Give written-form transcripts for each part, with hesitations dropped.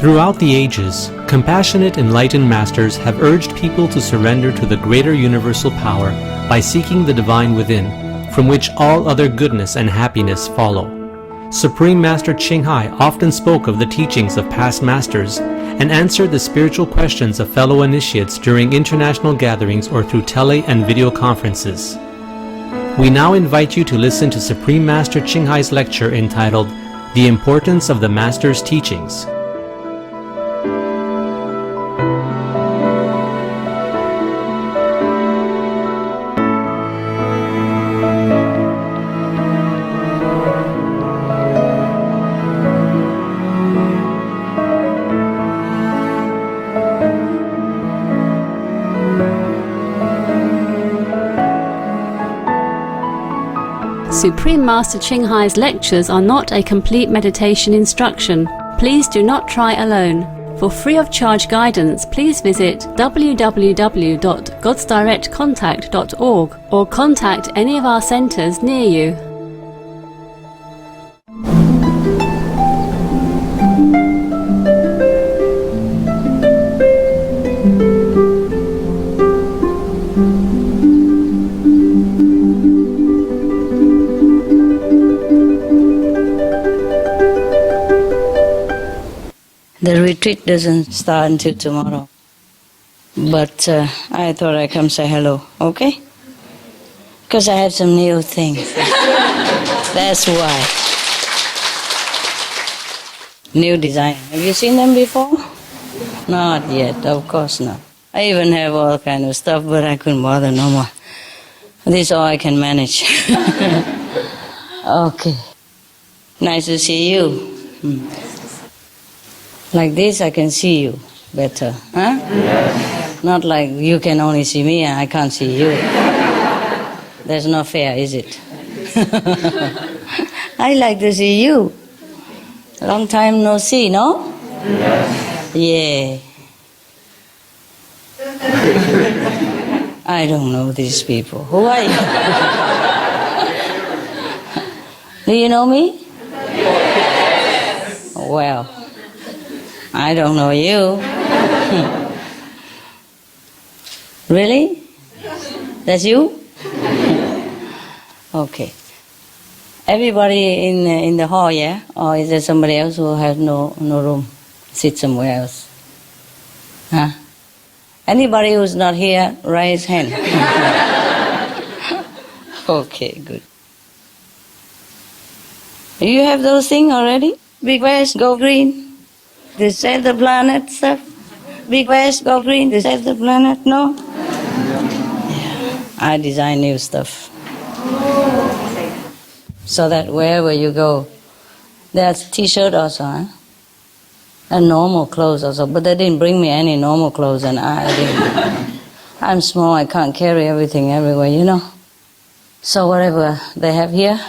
Throughout the ages, compassionate enlightened masters have urged people to surrender to the greater universal power by seeking the divine within, from which all other goodness and happiness follow. Supreme Master Ching Hai often spoke of the teachings of past masters and answered the spiritual questions of fellow initiates during international gatherings or through tele and video conferences. We now invite you to listen to Supreme Master Ching Hai's lecture entitled The Importance of the Master's Teachings. Supreme Master Ching Hai's lectures are not a complete meditation instruction. Please do not try alone. For free of charge guidance, please visit www.godsdirectcontact.org or contact any of our centers near you. The retreat doesn't start until tomorrow, but I thought I'd come say hello, okay? Because I have some new things. That's why. New design. Have you seen them before? Not yet, of course not. I even have all kind of stuff, but I couldn't bother no more. This is all I can manage. Okay. Nice to see you. Like this, I can see you better, huh? Yes. Not like you can only see me and I can't see you. That's not fair, is it? I like to see you. Long time no see, no? Yes. Yeah. I don't know these people. Who are you? Do you know me? Yes. Well, I don't know you. Really? That's you? Okay. Everybody in the hall, yeah? Or is there somebody else who has no room? Sit somewhere else? Huh? Anybody who's not here, raise hand. Okay, good. You have those things already? Big West, go green. They save the planet stuff. Big West, go green. They save the planet. No? Yeah. I design new stuff. So that wherever you go, there's t-shirt also, huh? And normal clothes also. But they didn't bring me any normal clothes, and I didn't. I'm small, I can't carry everything everywhere, you know. So whatever they have here,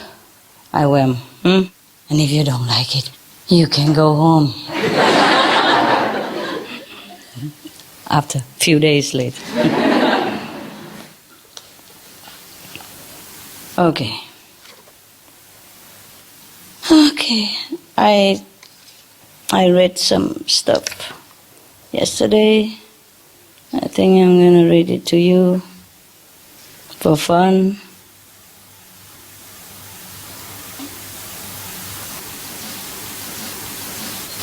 I wear them. And if you don't like it, you can go home. After a few days later. Okay. Okay. I read some stuff yesterday. I think I'm going to read it to you for fun.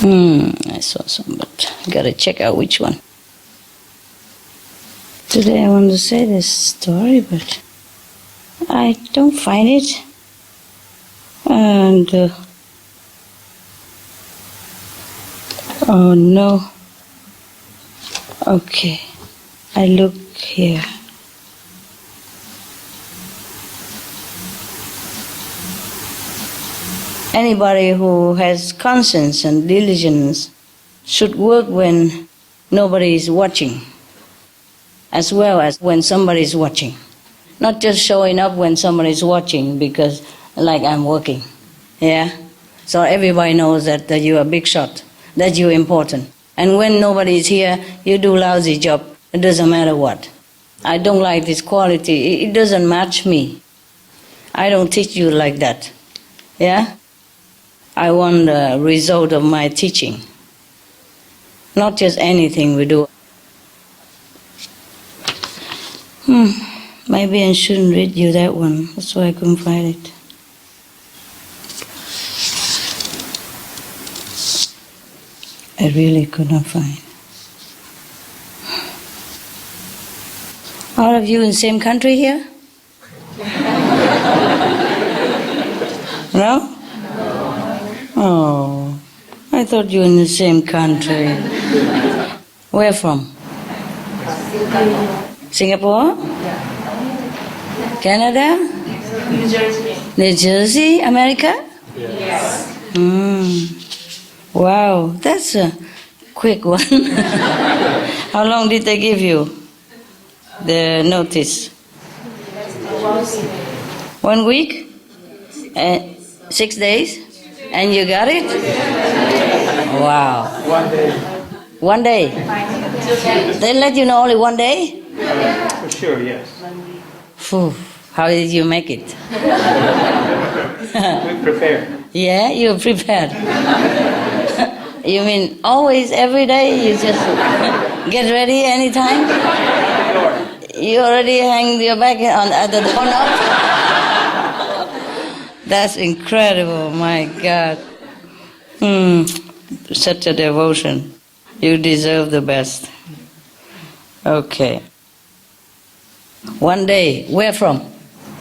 I saw some, but I got to check out which one. Today I want to say this story, but I don't find it. And, oh no. Okay, I look here. Anybody who has conscience and diligence should work when nobody is watching, as well as when somebody is watching. Not just showing up when somebody is watching because, like, I'm working. Yeah? So everybody knows that you're a big shot, that you're important. And when nobody is here, you do lousy job. It doesn't matter what. I don't like this quality. It doesn't match me. I don't teach you like that. Yeah? I want the result of my teaching. not just anything we do. Maybe I shouldn't read you that one. That's why I couldn't find it. I really could not find. All of you in the same country here? No? Oh, I thought you were in the same country. Where from? Singapore? Canada? New Jersey. New Jersey, America? Yes. Wow, that's a quick one. How long did they give you the notice? 1 week? 6 days? And you got it? Wow. 1 day. 1 day? They let you know only 1 day? For sure, yes. Phew. How did you make it? We prepared. Yeah, you prepared. You mean always, every day, you just get ready anytime? You already hang your bag at the doorknob? That's incredible, my God. Such a devotion. You deserve the best. Okay. 1 day. Where from?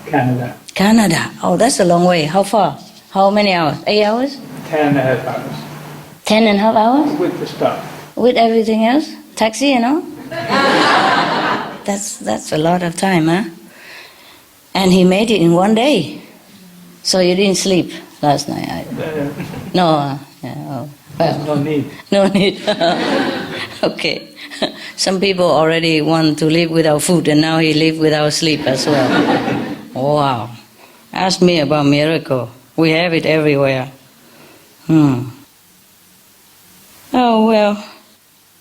Canada. Canada. Oh, that's a long way. How far? How many hours? 8 hours? 10.5 hours. 10.5 hours? With the stop. With everything else? Taxi and all? That's a lot of time, huh? And he made it in 1 day. So you didn't sleep last night? No. Oh, well, No need. no need. Okay. Some people already want to live without food, and now he live without sleep as well. Wow. Ask me about miracle. We have it everywhere. Oh, well.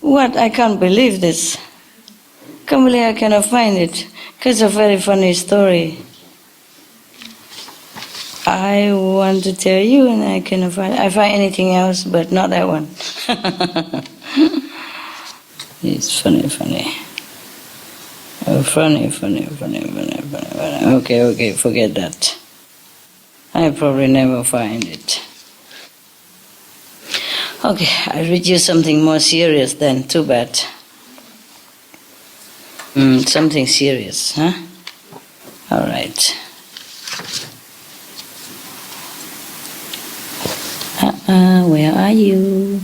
What? I can't believe this. Can't believe I cannot find it. It's a very funny story. I want to tell you, and I cannot find it. I find anything else, but not that one. It's funny. Oh, funny. Okay, forget that. I probably never find it. Okay, I read you something more serious then. Too bad. Something serious, huh? All right. Where are you?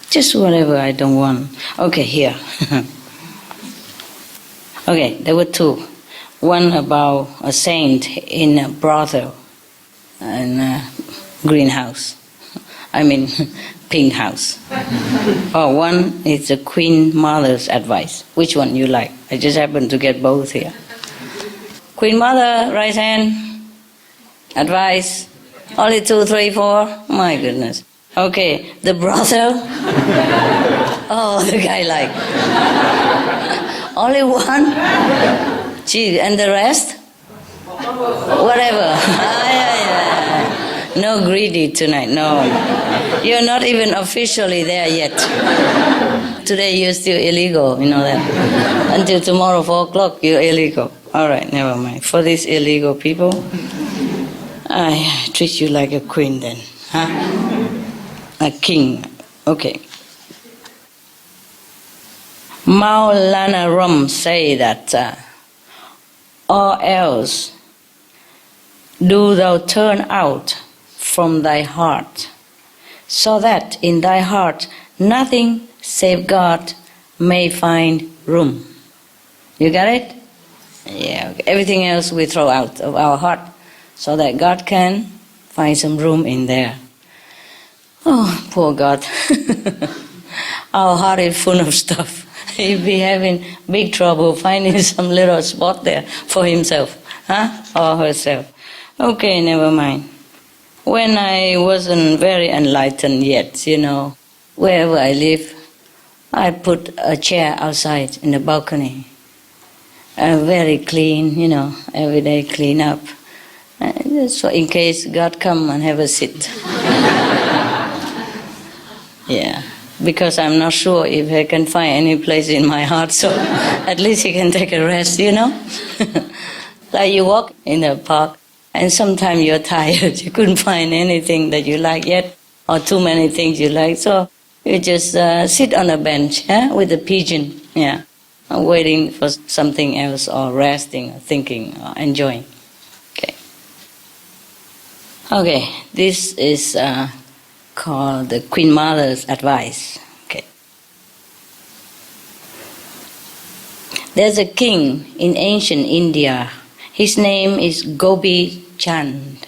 Just whatever I don't want. Okay, here. Okay, there were two. One about a saint in a brothel, in a greenhouse. I mean, pink house. Oh, one is the Queen Mother's advice. Which one you like? I just happen to get both here. Queen Mother, right hand. Advice. Only 2, 3, 4. My goodness. Okay, the brothel. Oh, the guy like. Only one? Gee, and the rest? Whatever. No greedy tonight, no. You're not even officially there yet. Today you're still illegal, you know that. Until tomorrow 4 o'clock you're illegal. All right, never mind. For these illegal people, I treat you like a queen then, huh? A king. Okay. Maulana Rum say that or else do thou turn out from thy heart, so that in thy heart nothing save God may find room. You got it? Yeah. Okay. Everything else we throw out of our heart, so that God can find some room in there. Oh, poor God. Our heart is full of stuff. He'll be having big trouble finding some little spot there for himself, huh? Or herself. Okay, never mind. When I wasn't very enlightened yet, you know, wherever I live, I put a chair outside in the balcony. Very clean, you know, every day clean up. So in case God come and have a sit. Yeah, because I'm not sure if I can find any place in my heart, so at least you can take a rest, you know? Like you walk in the park, and sometimes you're tired, you couldn't find anything that you like yet, or too many things you like, so you just sit on a bench with a pigeon, waiting for something else, or resting, or thinking, or enjoying. Okay, this is called the Queen Mother's advice. Okay. There's a king in ancient India. His name is Gopi Chand.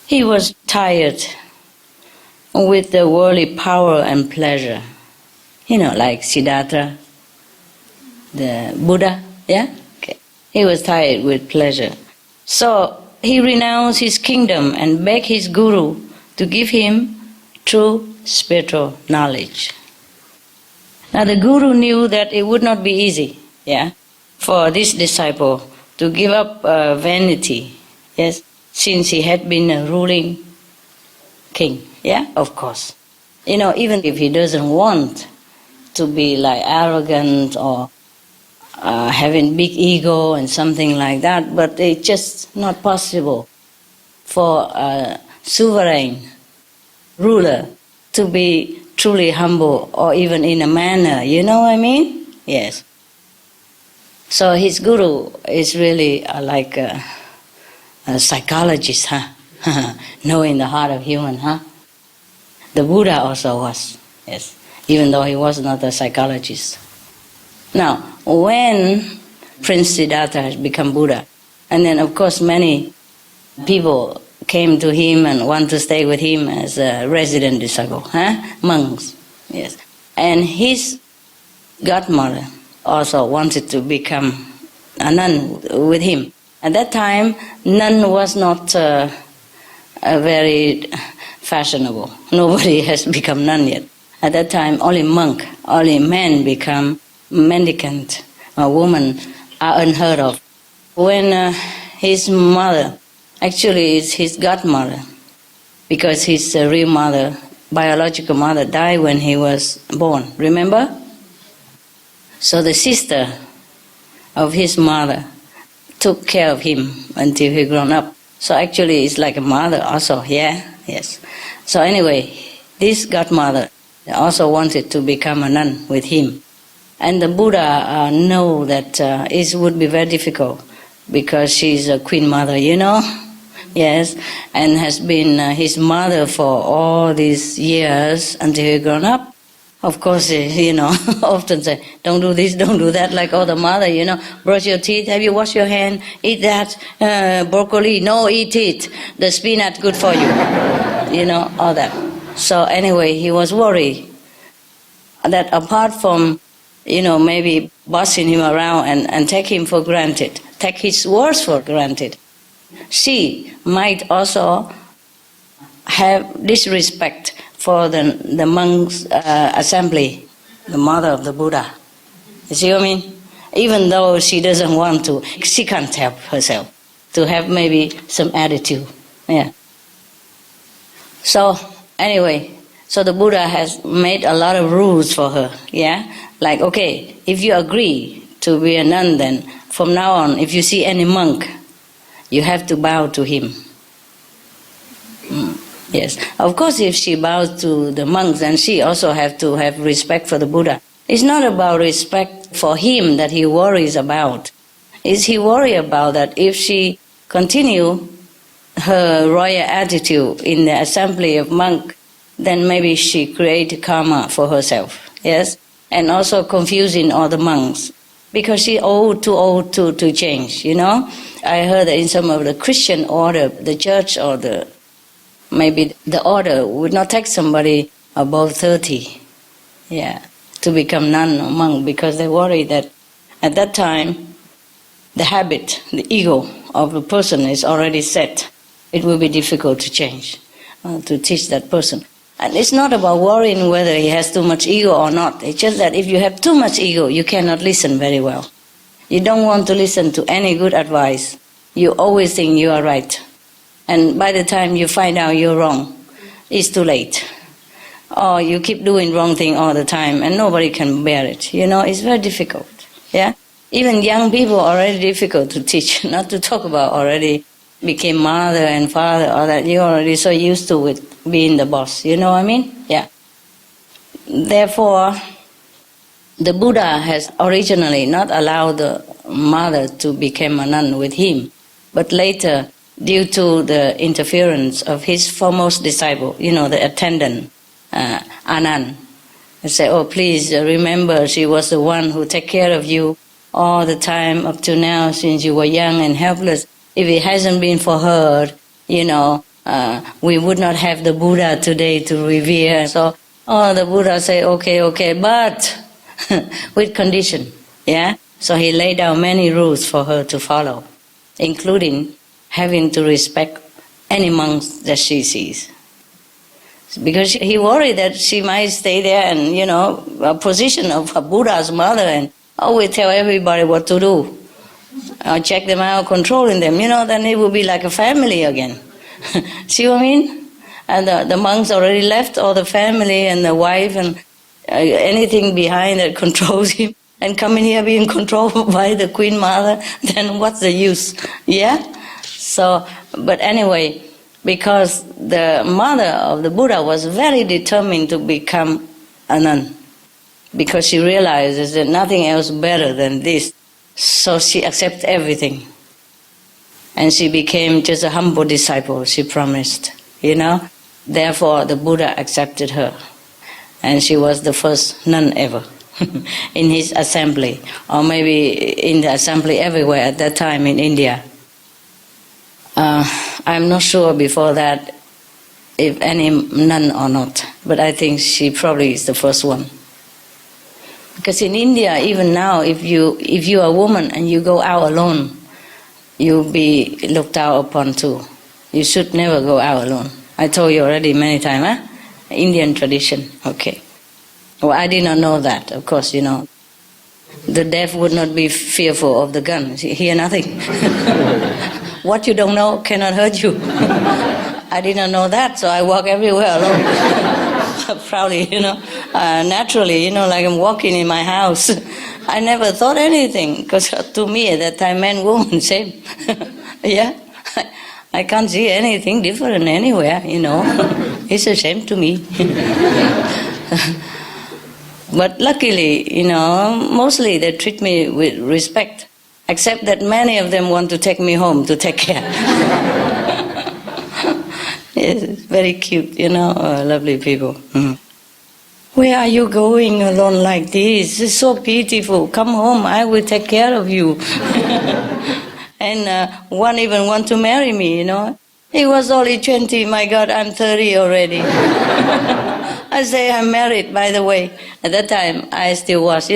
He was tired with the worldly power and pleasure. You know, like Siddhartha, the Buddha, yeah? Okay. He was tired with pleasure. So he renounced his kingdom and begged his guru to give him true spiritual knowledge. Now the guru knew that it would not be easy, for this disciple to give up vanity, since he had been a ruling king, of course. You know, even if he doesn't want to be like arrogant or having big ego and something like that, but it's just not possible for a sovereign ruler to be truly humble or even in a manner, you know what I mean? Yes. So his guru is really like a psychologist, knowing the heart of human, The Buddha also was, yes, even though he was not a psychologist. Now, when Prince Siddhartha has become Buddha, and then of course many people came to him and want to stay with him as a resident disciple, monks, yes. And his godmother also wanted to become a nun with him. At that time, nun was not very fashionable. Nobody has become nun yet. At that time, only monk, only men become mendicant. A woman are unheard of. When his mother, actually it's his godmother, because his real mother, biological mother, died when he was born, remember? So the sister of his mother took care of him until he grown up. So actually it's like a mother also, yes. So anyway, this godmother also wanted to become a nun with him. And the Buddha know that it would be very difficult because she's a queen mother, you know? Yes, and has been his mother for all these years until he grown up. Of course, you know, often say, don't do this, don't do that, like all the mother, you know, brush your teeth, have you washed your hand, eat that, broccoli, no, eat it, the spinach, good for you, you know, all that. So anyway, he was worried that apart from, you know, maybe bossing him around and take him for granted, take his words for granted, she might also have disrespect for the monks' assembly, the mother of the Buddha. You see what I mean? Even though she doesn't want to, she can't help herself to have maybe some attitude. Yeah. So anyway, so the Buddha has made a lot of rules for her. Yeah, like okay, if you agree to be a nun, then from now on, if you see any monk, you have to bow to him. Yes, of course if she bows to the monks, then she also has to have respect for the Buddha. It's not about respect for him that he worries about. Is he worried about that if she continue her royal attitude in the assembly of monks, then maybe she create karma for herself, yes? And also confusing all the monks. Because she too old to change, you know? I heard that in some of the Christian order, the church or maybe the order would not take somebody above 30, to become nun or monk, because they worry that at that time the habit, the ego of the person is already set. It will be difficult to change, to teach that person. And it's not about worrying whether he has too much ego or not. It's just that if you have too much ego, you cannot listen very well. You don't want to listen to any good advice. You always think you are right. And by the time you find out you're wrong, it's too late. or you keep doing wrong thing all the time and nobody can bear it. It's very difficult. Yeah? Even young people are already difficult to teach, not to talk about already became mother and father, or that you're already so used to it being the boss. You know what I mean? Yeah. Therefore, the Buddha has originally not allowed the mother to become a nun with him, but later, due to the interference of his foremost disciple, the attendant, Anand, he said, "Oh, please remember, she was the one who took care of you all the time up to now since you were young and helpless. If it hasn't been for her, we would not have the Buddha today to revere." So, the Buddha said, okay, but with condition, yeah? So he laid down many rules for her to follow, including having to respect any monks that she sees. Because he worried that she might stay there and, a position of a Buddha's mother and always tell everybody what to do. Or check them out, controlling them, then it would be like a family again. See what I mean? And the monks already left all the family and the wife and anything behind that controls him. And coming here being controlled by the Queen Mother, then what's the use? Yeah? So, but anyway, because the mother of the Buddha was very determined to become a nun, because she realizes that nothing else better than this. So she accepted everything. And she became just a humble disciple, she promised, Therefore, the Buddha accepted her. And she was the first nun ever in his assembly, or maybe in the assembly everywhere at that time in India. I'm not sure before that if any nun or not, but I think she probably is the first one. Because in India, even now, if you are a woman and you go out alone, you'll be looked out upon too. You should never go out alone. I told you already many times, huh? Indian tradition, okay. Well, I did not know that, of course, The deaf would not be fearful of the gun. Hear nothing. What you don't know cannot hurt you. I did not know that, so I walk everywhere alone. Proudly, naturally, like I'm walking in my house. I never thought anything, because to me at that time, man, woman, same. Yeah, I can't see anything different anywhere, It's a shame to me. But luckily, mostly they treat me with respect, except that many of them want to take me home to take care. It's very cute, lovely people. Mm. Where are you going alone like this? It's so pitiful. Come home, I will take care of you. And one even want to marry me, He was only 20, my God, I'm 30 already. I say I'm married, by the way. At that time, I still was,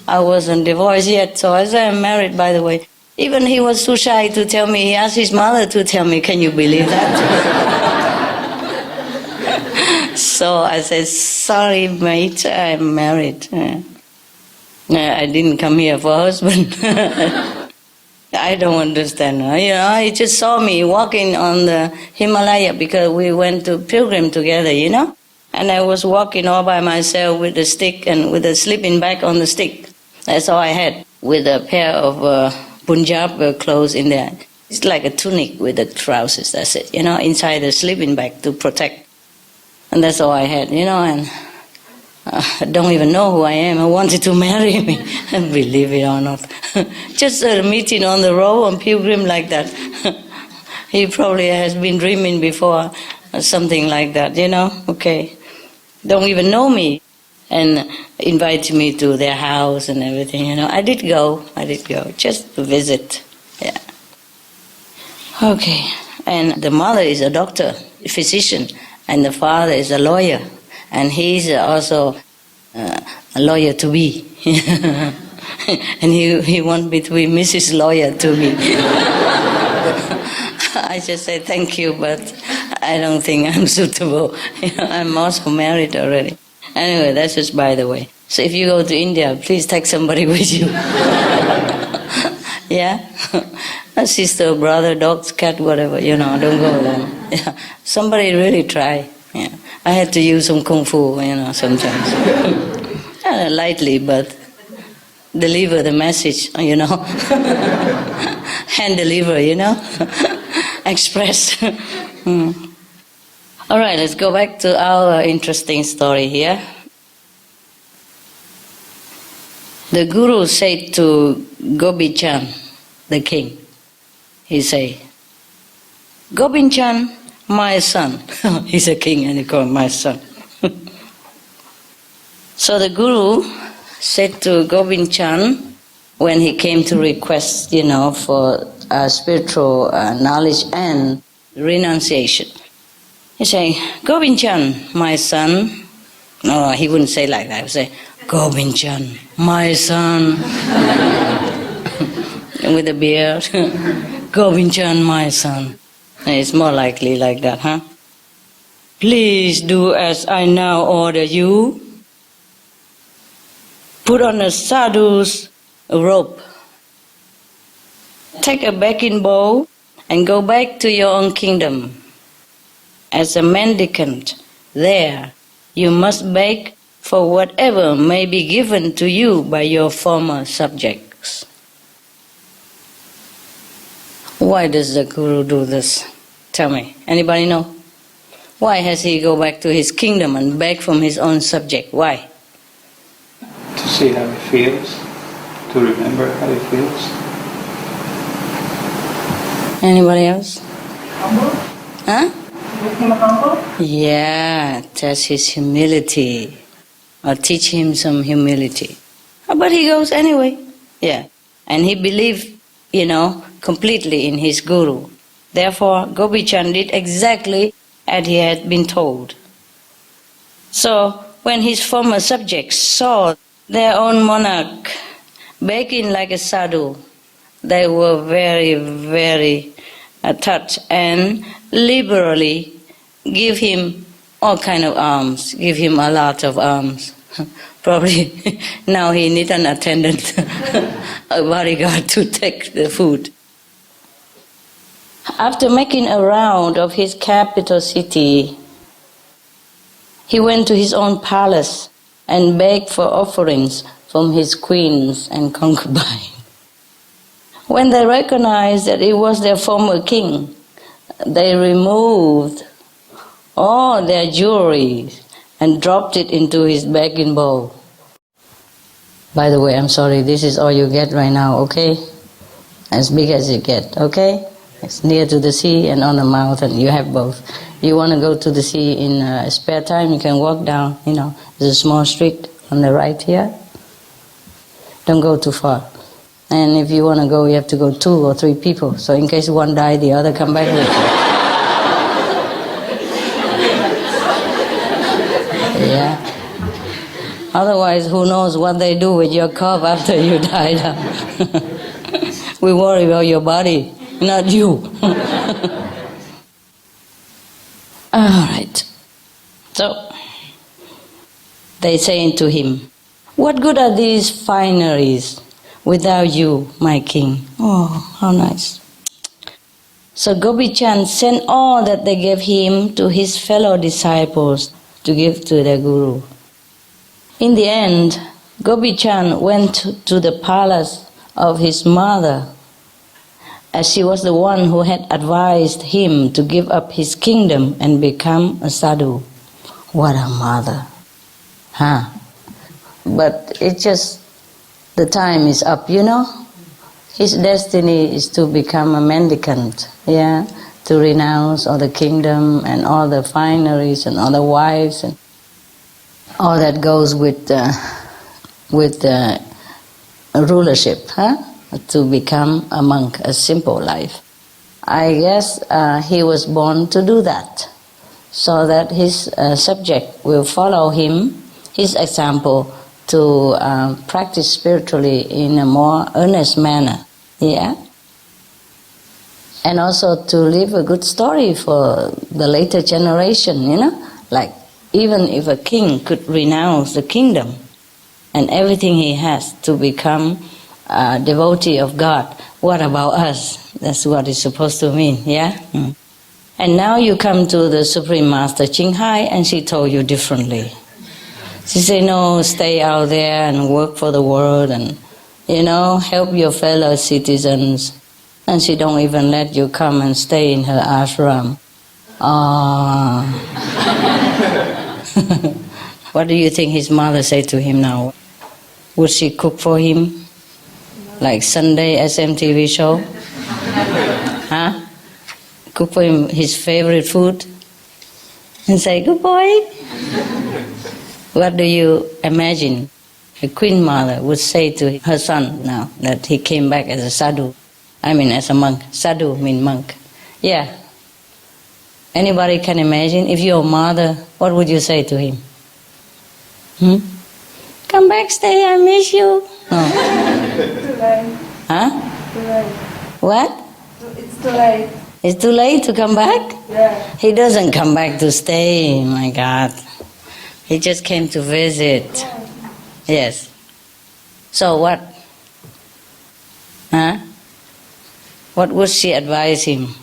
I wasn't divorced yet, so I say I'm married, by the way. Even he was too shy to tell me. He asked his mother to tell me. Can you believe that? So I said, sorry, mate, I'm married. I didn't come here for a husband. I don't understand. He just saw me walking on the Himalaya because we went to pilgrim together, And I was walking all by myself with a stick and with a sleeping bag on the stick. That's all I had, with a pair of Punjab clothes in there. It's like a tunic with the trousers, that's it, inside the sleeping bag to protect. And that's all I had, and I don't even know who I am. I wanted to marry me, believe it or not. Just a meeting on the road on pilgrim like that. He probably has been dreaming before, or something like that, okay. Don't even know me, and invite me to their house and everything, I did go, just to visit, yeah. Okay, and the mother is a doctor, a physician, and the father is a lawyer, and he's also a lawyer to be. And he wants me to be Mrs. Lawyer to be. I just say thank you, but I don't think I'm suitable. I'm also married already. Anyway, that's just by the way. So if you go to India, please take somebody with you. Yeah? A sister, brother, dog, cat, whatever, don't go alone. Yeah. Somebody really try. Yeah. I had to use some kung fu, sometimes. Lightly, but deliver the message, hand deliver, express. All right, let's go back to our interesting story here. The Guru said to Gobi-Chan, the king, he said, Gobi-Chan, my son. He's a king and he called my son. So the Guru said to Gobi-Chan, when he came to request, for spiritual knowledge and renunciation, he said, Gobi-Chan, my son. No, he wouldn't say like that. He would say, Gobi-Chan, my son. With a beard. Gobi-Chan, my son. It's more likely like that, huh? Please do as I now order you. Put on a sadhu's robe. Take a begging bowl and go back to your own kingdom. As a mendicant, there you must beg for whatever may be given to you by your former subjects. Why does the Guru do this? Tell me. Anybody know? Why has he go back to his kingdom and beg from his own subject? Why? To see how he feels, to remember how he feels. Anybody else? Humble? Huh? Make him humble? Yeah, test his humility. Or teach him some humility. But he goes anyway. Yeah. And he believed, completely in his Guru. Therefore, Gobi-Chan did exactly as he had been told. So, when his former subjects saw their own monarch begging like a sadhu, they were very, very touched and liberally give him all kind of alms, give him a lot of alms. Probably now he needs an attendant, a bodyguard to take the food. After making a round of his capital city, he went to his own palace and begged for offerings from his queens and concubines. When they recognized that it was their former king, they removed all their jewelry and dropped it into his begging bowl. By the way, I'm sorry, this is all you get right now, okay? As big as you get, okay? It's near to the sea and on the mountain, you have both. You want to go to the sea in spare time, you can walk down, there's a small street on the right here. Don't go too far. And if you want to go, you have to go 2 or 3 people. So in case one die, the other come back with you. Yeah. Otherwise, who knows what they do with your corpse after you die down. We worry about your body, not you. All right. So, they saying to him, what good are these fineries without you, my king? Oh, how nice. So Gobi-Chan sent all that they gave him to his fellow disciples to give to the Guru. In the end, Gobi-Chan went to the palace of his mother, as she was the one who had advised him to give up his kingdom and become a sadhu. What a mother. Huh? But it's just, the time is up, His destiny is to become a mendicant, to renounce all the kingdom and all the fineries and all the wives and all that goes with rulership, to become a monk, a simple life. I guess he was born to do that, so that his subject will follow him, his example, to practice spiritually in a more earnest manner, and also to leave a good story for the later generation, like even if a king could renounce the kingdom and everything he has to become a devotee of God, what about us? That's what it's supposed to mean, And now you come to the Supreme Master Ching Hai and she told you differently. She said, no, stay out there and work for the world and, help your fellow citizens. And she don't even let you come and stay in her ashram. What do you think his mother said to him now? Would she cook for him? Like Sunday SMTV show? Huh? Cook for him his favorite food? And say, good boy. What do you imagine a queen mother would say to her son now that he came back as a sadhu? As a monk. Sadhu means monk. Yeah. Anybody can imagine? If you're a mother, what would you say to him? Come back, stay, I miss you. No. Too late. Huh? Too late. What? It's too late. It's too late to come back? Yeah. He doesn't come back to stay, my God. He just came to visit. Yes. So what? Huh? What would she advise him?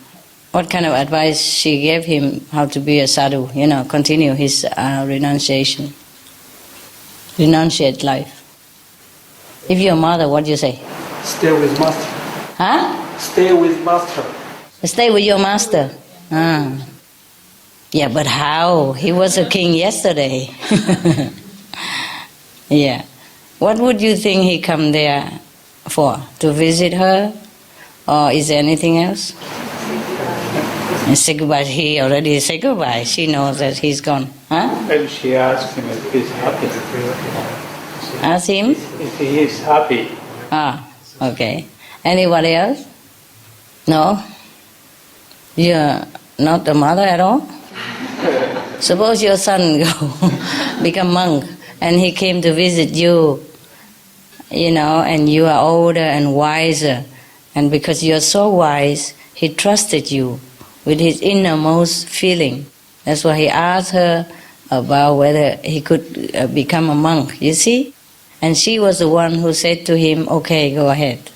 What kind of advice she gave him how to be a sadhu, continue his renunciation. Renunciate life. If you're a mother, what do you say? Stay with master. Huh? Stay with master. Stay with your master. Yeah, but how? He was a king yesterday. Yeah. What would you think he come there for? To visit her? Or is there anything else? And say goodbye. He already said goodbye. She knows that he's gone. Huh? Maybe she asked him if he's happy. Ask him? If he is happy. Okay. Anybody else? No? You're not the mother at all? Suppose your son go become monk and he came to visit you, and you are older and wiser, and because you're so wise, he trusted you with his innermost feeling. That's why he asked her about whether he could become a monk, you see? And she was the one who said to him, okay, go ahead.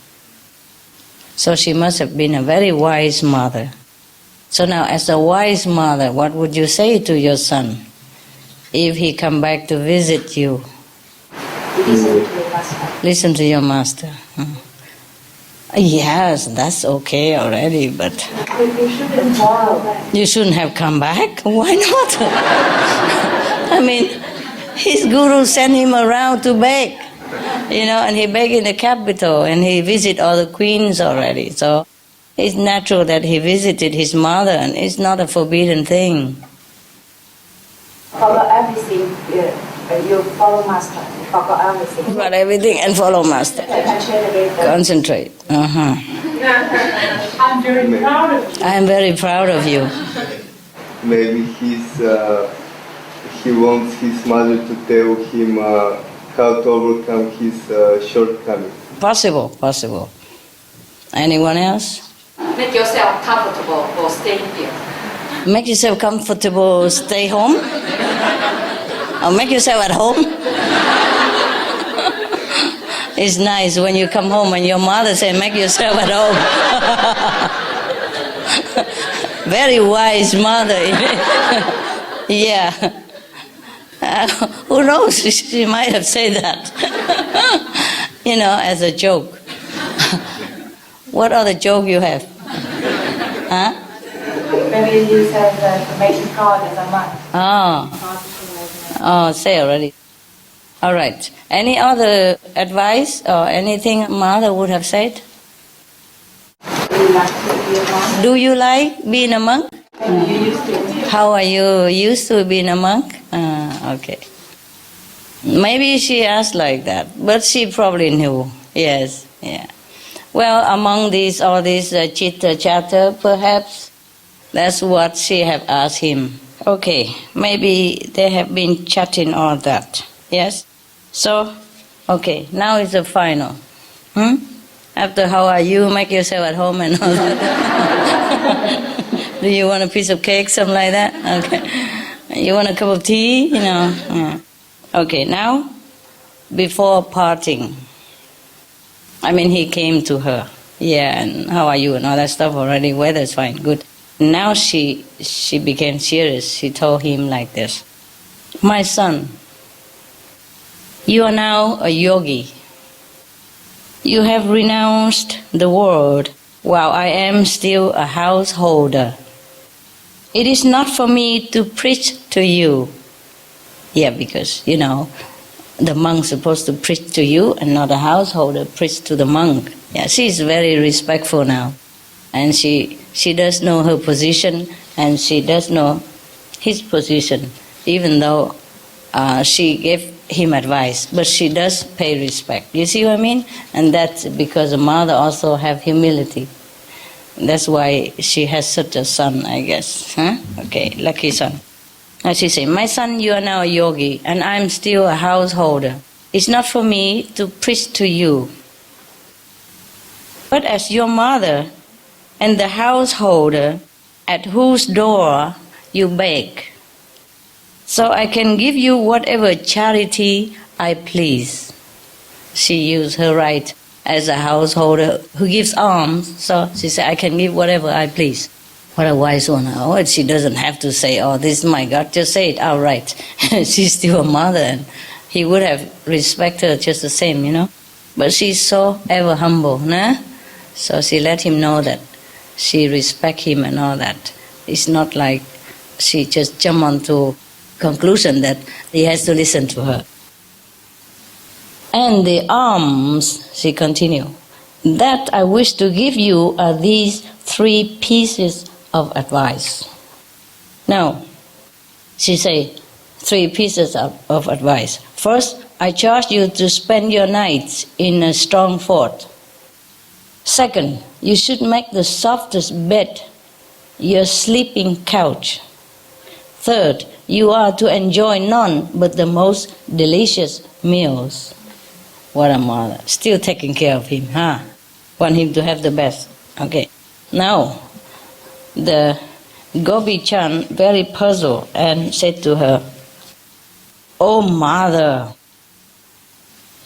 So she must have been a very wise mother. So now, as a wise mother, what would you say to your son if he come back to visit you? Listen to your master. Yes, that's okay already, but you shouldn't have come back. Why not? His guru sent him around to beg, and he begged in the capital, and he visited all the queens already. So it's natural that he visited his mother, and it's not a forbidden thing. Follow everything. You follow master. You follow everything. About everything and follow master. Concentrate. I'm very proud of you. I am very proud of you. Maybe he wants his mother to tell him how to overcome his shortcomings. Possible. Anyone else? Make yourself comfortable for staying here. Make yourself comfortable, stay home? Or make yourself at home? It's nice when you come home and your mother says, make yourself at home. Very wise mother. Yeah. Who knows? She might have said that. As a joke. What other joke you have? Huh? Maybe you said that make you proud as a monk. Oh, say already. All right. Any other advice or anything mother would have said? Do you like being a monk? How are you used to being a monk? Okay. Maybe she asked like that, but she probably knew. Yes, yeah. Well, among all these chitter-chatter, perhaps that's what she have asked him. Okay, maybe they have been chatting all that. Yes? So, okay, now it's the final. After how are you, make yourself at home and all that. Do you want a piece of cake, something like that? Okay. You want a cup of tea? Yeah. Okay, now, before parting, he came to her. Yeah, and how are you and all that stuff already. Weather's fine, good. Now she became serious. She told him like this, "My son, you are now a yogi. You have renounced the world while I am still a householder. It is not for me to preach to you." Yeah, because, the monk's supposed to preach to you and not a householder preach to the monk. Yeah, she is very respectful now. And she does know her position and she does know his position, even though she gave him advice, but she does pay respect. You see what I mean? And that's because a mother also have humility. That's why she has such a son, I guess. Huh? Okay, lucky son. Now she say, "My son, you are now a yogi, and I'm still a householder. It's not for me to preach to you. But as your mother and the householder at whose door you beg, so I can give you whatever charity I please." She used her right as a householder who gives alms, so she said, "I can give whatever I please." What a wise one. Oh, she doesn't have to say, "Oh, this is my God," just say it outright. She's still a mother, and he would have respected her just the same, But she's so ever humble, nah? So she let him know that she respect him and all that. It's not like she just jump onto conclusion that he has to listen to her. "And the alms," she continued, "that I wish to give you are these 3 pieces of advice." Now, she say 3 pieces of advice. First, I charge you to spend your nights in a strong fort. Second, you should make the softest bed your sleeping couch. Third, you are to enjoy none but the most delicious meals. What a mother. Still taking care of him, huh? Want him to have the best. Okay. Now, the Gopi-chan very puzzled and said to her, "Oh, mother,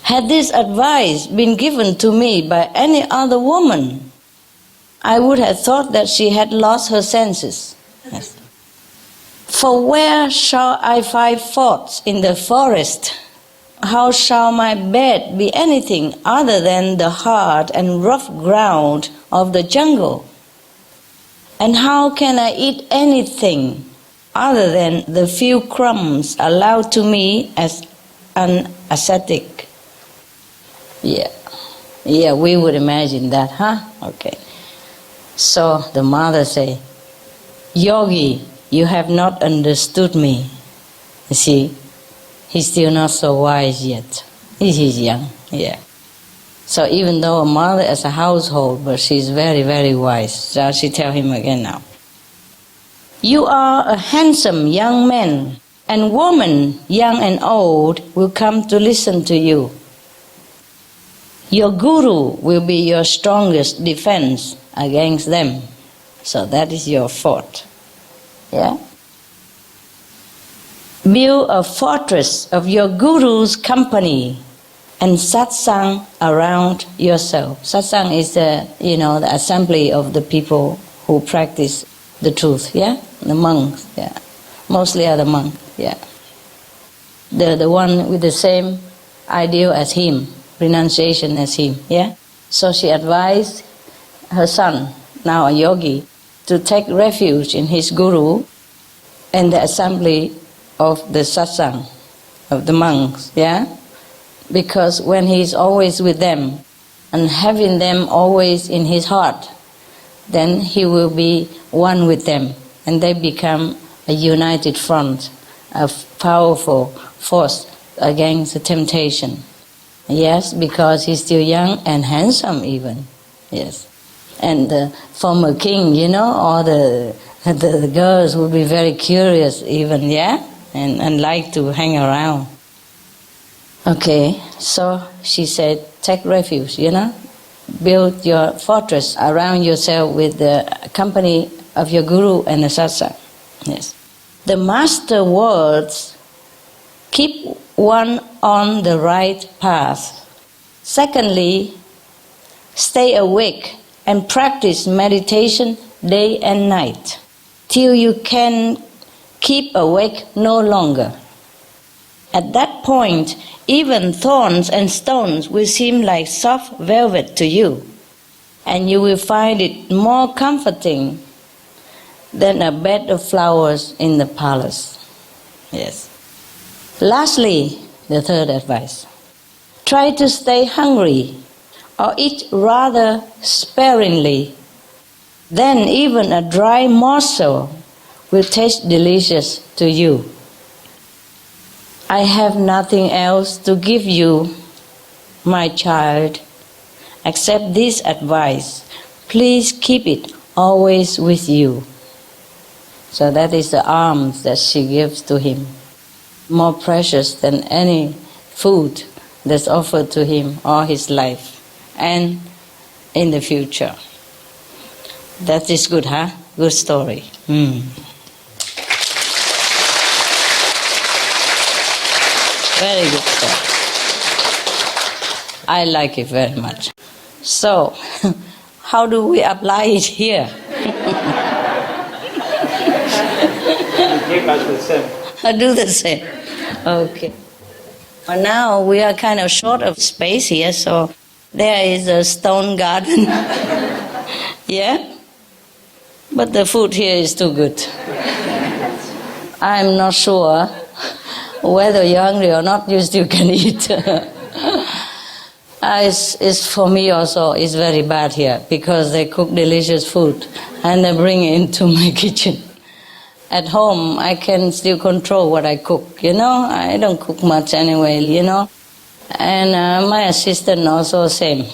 had this advice been given to me by any other woman, I would have thought that she had lost her senses. Yes. For where shall I find forts in the forest? How shall my bed be anything other than the hard and rough ground of the jungle? And how can I eat anything other than the few crumbs allowed to me as an ascetic?" Yeah, we would imagine that, huh? Okay. So the mother say, "Yogi, you have not understood me." You see, he's still not so wise yet. He's young, yeah. So even though a mother is a household, but she's very, very wise. So she tell him again now, "You are a handsome young man, and women, young and old, will come to listen to you. Your guru will be your strongest defense against them. So that is your fort. Yeah? Build a fortress of your guru's company and satsang around yourself." Satsang is the assembly of the people who practice the truth, yeah? The monks, yeah. Mostly are the monks, yeah. The one with the same ideal as him, renunciation as him, yeah? So she advised her son, now a yogi, to take refuge in his guru and the assembly of the satsang, of the monks, yeah? Because when he is always with them and having them always in his heart, then he will be one with them and they become a united front, a powerful force against the temptation. Yes, because he's still young and handsome even. Yes. And the former king, all the girls would be very curious even, yeah? And like to hang around. Okay, so she said, take refuge, build your fortress around yourself with the company of your guru and the satsang. Yes. The master words, keep one on the right path. Secondly, stay awake and practice meditation day and night. till you can keep awake no longer. At that point, even thorns and stones will seem like soft velvet to you, and you will find it more comforting than a bed of flowers in the palace. Yes. Lastly, the third advice. Try to stay hungry or eat rather sparingly. Then even a dry morsel will taste delicious to you. I have nothing else to give you, my child, except this advice. Please keep it always with you. So that is the alms that she gives to him, more precious than any food that's offered to him all his life and in the future. That is good, huh? Good story. Very good story. I like it very much. So, how do we apply it here? I do the same. Okay. But now we are kind of short of space here, so there is a stone garden. Yeah? But the food here is too good. I'm not sure whether you're hungry or not, you still can eat. It's for me also, it's very bad here because they cook delicious food and they bring it into my kitchen. At home, I can still control what I cook, I don't cook much anyway, And my assistant also same.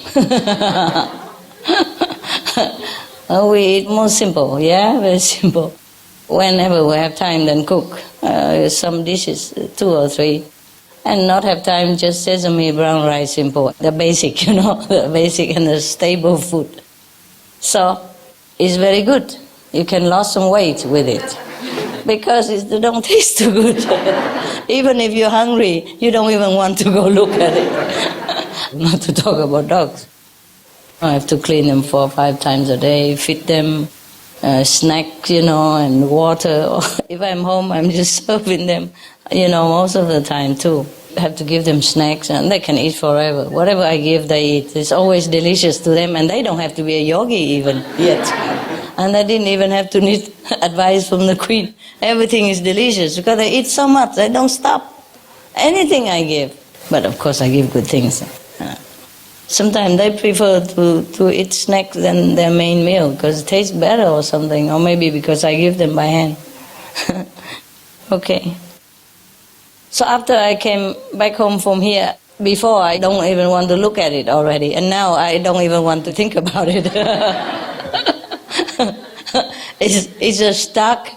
We eat more simple, very simple. Whenever we have time, then cook some dishes, 2 or 3. And not have time, just sesame, brown rice, simple. The basic, the basic and the stable food. So, it's very good. You can lose some weight with it. Because it don't taste too good. Even if you're hungry, you don't even want to go look at it. Not to talk about dogs. I have to clean them 4 or 5 times a day, feed them snacks, and water. If I'm home, I'm just serving them, most of the time too. I have to give them snacks and they can eat forever. Whatever I give, they eat. It's always delicious to them and they don't have to be a yogi even yet. And I didn't even have to need advice from the queen. Everything is delicious because they eat so much, they don't stop. Anything I give. But of course I give good things. Sometimes they prefer to eat snacks than their main meal because it tastes better or something. Or maybe because I give them by hand. Okay. So after I came back home from here, before I don't even want to look at it already. And now I don't even want to think about it. It's a stark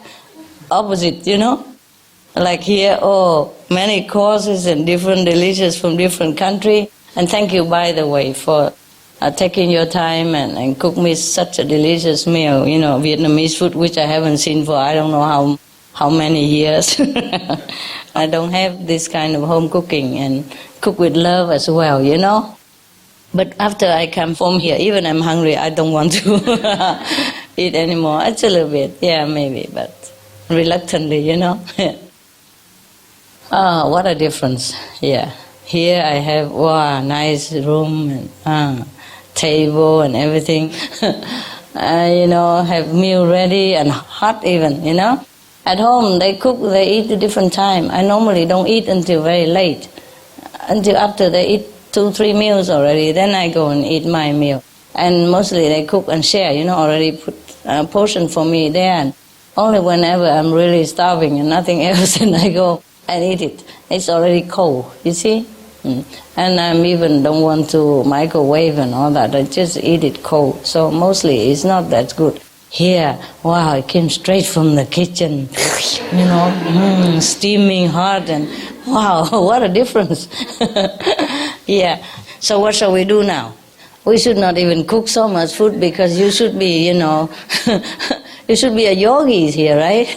opposite, Like here, many courses and different delicious from different country. And thank you, by the way, for taking your time and cook me such a delicious meal, Vietnamese food, which I haven't seen for I don't know how many years. I don't have this kind of home cooking and cook with love as well, But after I come from here, even I'm hungry, I don't want to eat anymore. It's a little bit, maybe, but reluctantly, what a difference, Here I have, nice room and table and everything. Have meal ready and hot even, At home, they cook, they eat at different time. I normally don't eat until very late, until after they eat 2-3 meals already. Then I go and eat my meal. And mostly they cook and share, already put a portion for me there. And only whenever I'm really starving and nothing else, then I go and eat it. It's already cold, you see? And I even don't want to microwave and all that. I just eat it cold. So mostly it's not that good. Here, it came straight from the kitchen, steaming hot, and what a difference. So what shall we do now? We should not even cook so much food because you should be, you should be a yogis here, right?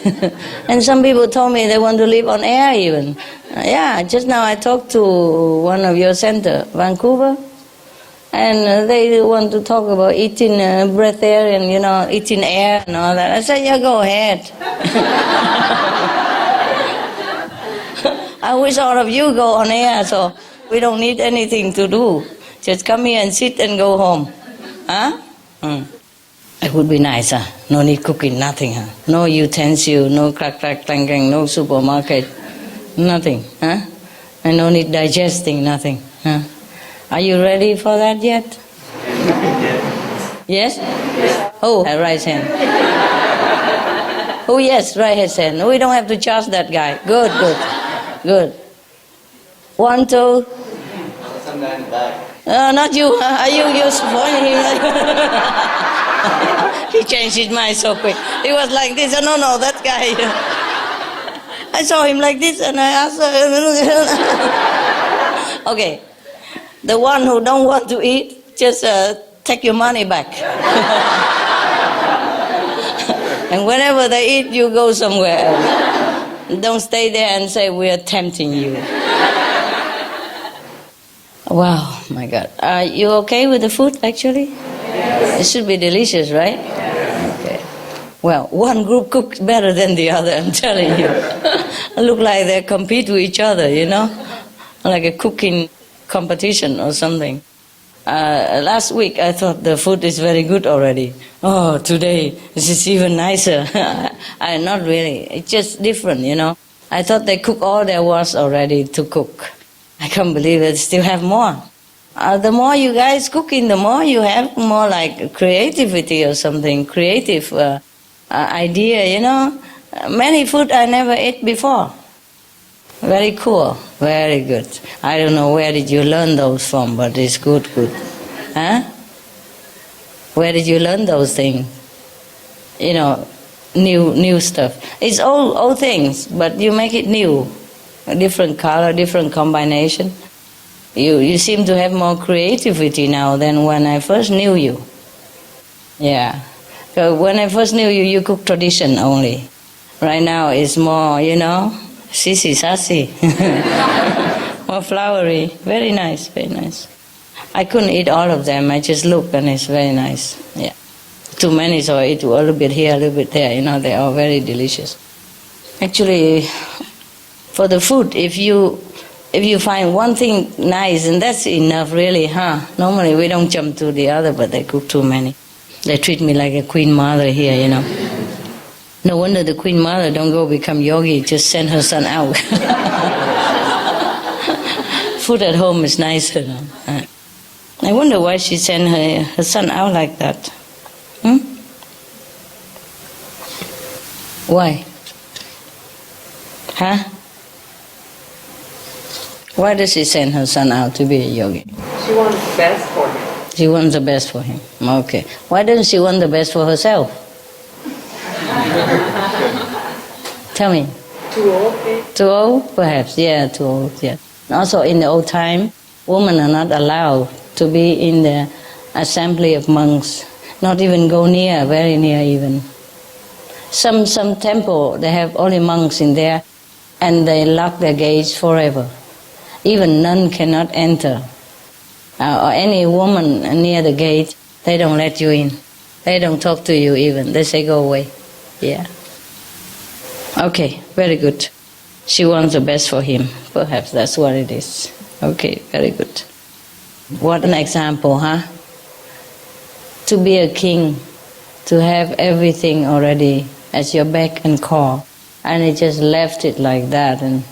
And some people told me they want to live on air even. Just now I talked to one of your center, Vancouver. And they want to talk about eating breath air and, eating air and all that. I said, yeah, go ahead. I wish all of you go on air, so we don't need anything to do. Just come here and sit and go home. Huh? It would be nice, huh? No need cooking, nothing, huh? No utensil, no crack, clang, clang, no supermarket, nothing, huh? And no need digesting, nothing, huh? Are you ready for that yet? Yes? Oh, right hand. Oh, yes, right hand. We don't have to charge that guy. Good, good, good. 1, 2. Not you. Are you spoiling him? He changed his mind so quick. He was like this. No, that guy. I saw him like this and I asked her. Okay. The one who don't want to eat, just take your money back. And whenever they eat, you go somewhere else. Don't stay there and say, we are tempting you. Wow, my God. Are you okay with the food, actually? Yes. It should be delicious, right? Yes. Okay. Well, one group cooks better than the other, I'm telling you. Look like they compete with each other, like a cooking competition or something. Last week I thought the food is very good already. Oh, today this is even nicer. Not really. It's just different, I thought they cooked all there was already to cook. I can't believe it. Still have more. The more you guys cooking, the more you have more like creativity or something, creative idea, Many food I never ate before. Very cool, very good. I don't know where did you learn those from, but it's good. Huh? Where did you learn those things? New stuff. It's old things, but you make it new. A different color, different combination. You seem to have more creativity now than when I first knew you. Yeah. So when I first knew you, you cook tradition only. Right now it's more, sissy sassy. More flowery. Very nice, very nice. I couldn't eat all of them. I just looked and it's very nice. Yeah. Too many, so I eat a little bit here, a little bit there. They are very delicious. Actually, for the food, if you find one thing nice, and that's enough really, huh? Normally we don't jump to the other, but they cook too many. They treat me like a queen mother here, No wonder the queen mother don't go become yogi, just send her son out. Food at home is nicer. I wonder why she sent her son out like that. Why? Huh? Why does she send her son out to be a yogi? She wants the best for him. She wants the best for him. Okay. Why doesn't she want the best for herself? Tell me. Too old? Too old? Perhaps, yeah, too old, yeah. Also, in the old time, women are not allowed to be in the assembly of monks, not even go near, very near even. Some temple, they have only monks in there, and they lock their gates forever. Even nun cannot enter. Or any woman near the gate, they don't let you in. They don't talk to you even. They say, go away. Yeah. Okay, very good. She wants the best for him. Perhaps that's what it is. Okay, very good. What an example, huh? To be a king, to have everything already at your beck and call, and he just left it like that and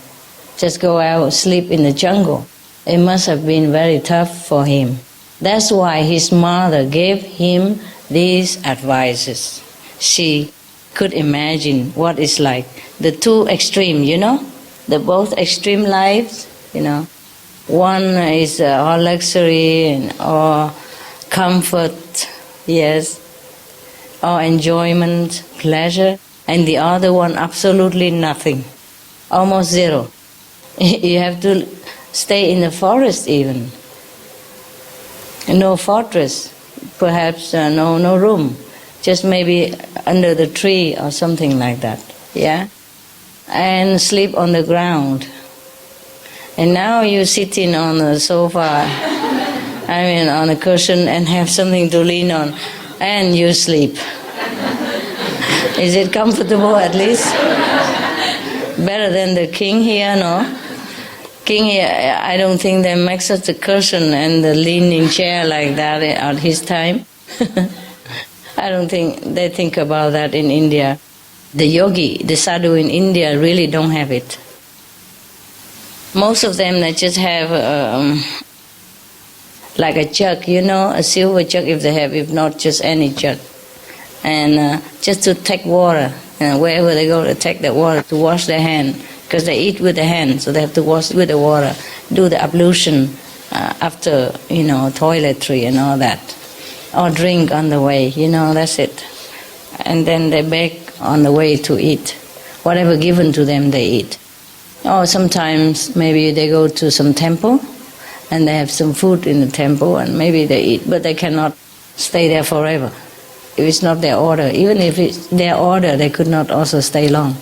just go out, sleep in the jungle. It must have been very tough for him. That's why his mother gave him these advices. She could imagine what it's like. The two extreme, the both extreme lives, One is all luxury and all comfort, yes, all enjoyment, pleasure, and the other one absolutely nothing, almost zero. You have to stay in the forest even. No fortress, perhaps no room, just maybe under the tree or something like that, yeah? And sleep on the ground. And now you're sitting on the sofa I mean, on a cushion and have something to lean on, and you sleep. Is it comfortable at least? Better than the king here, no? King here, I don't think they make such a cushion and the leaning chair like that at his time. I don't think they think about that in India. The yogi, the sadhu in India really don't have it. Most of them, they just have like a jug, a silver jug if they have, if not just any jug. And just to take water, wherever they go to take the water, to wash their hand, because they eat with the hand, so they have to wash with the water, do the ablution after, toiletry and all that. Or drink on the way, that's it. And then they beg on the way to eat. Whatever given to them, they eat. Or sometimes maybe they go to some temple and they have some food in the temple and maybe they eat, but they cannot stay there forever. If it's not their order, even if it's their order, they could not also stay long.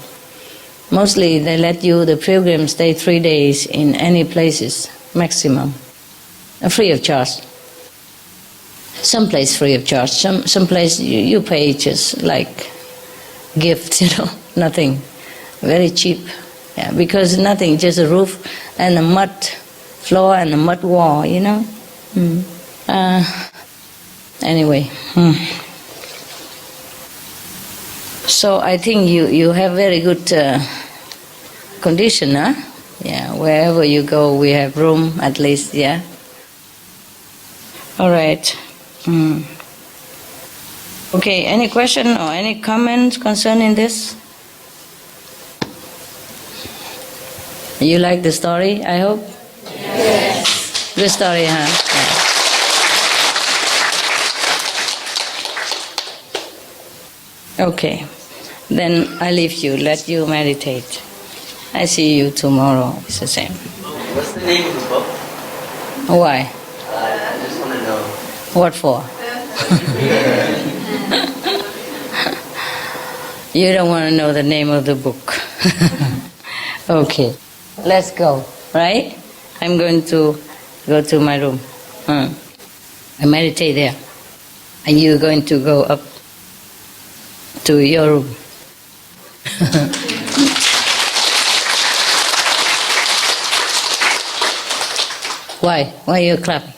Mostly they let you, the pilgrims, stay 3 days in any places, maximum, free of charge. Some place free of charge, some place you pay just like gift, nothing, very cheap. Yeah, because nothing, just a roof and a mud floor and a mud wall, Anyway. So I think you have very good condition, huh? Yeah, wherever you go, we have room at least, yeah? All right. Okay, any question or any comments concerning this? You like the story, I hope? Yes. Good story, huh? Yeah. Okay. Then I leave you, let you meditate. I see you tomorrow, it's the same. What's the name of the book? Why? I just want to know. What for? You don't want to know the name of the book. Okay, let's go, right? I'm going to go to my room. I meditate there. And you're going to go up to your room. Why? Why are you clapping?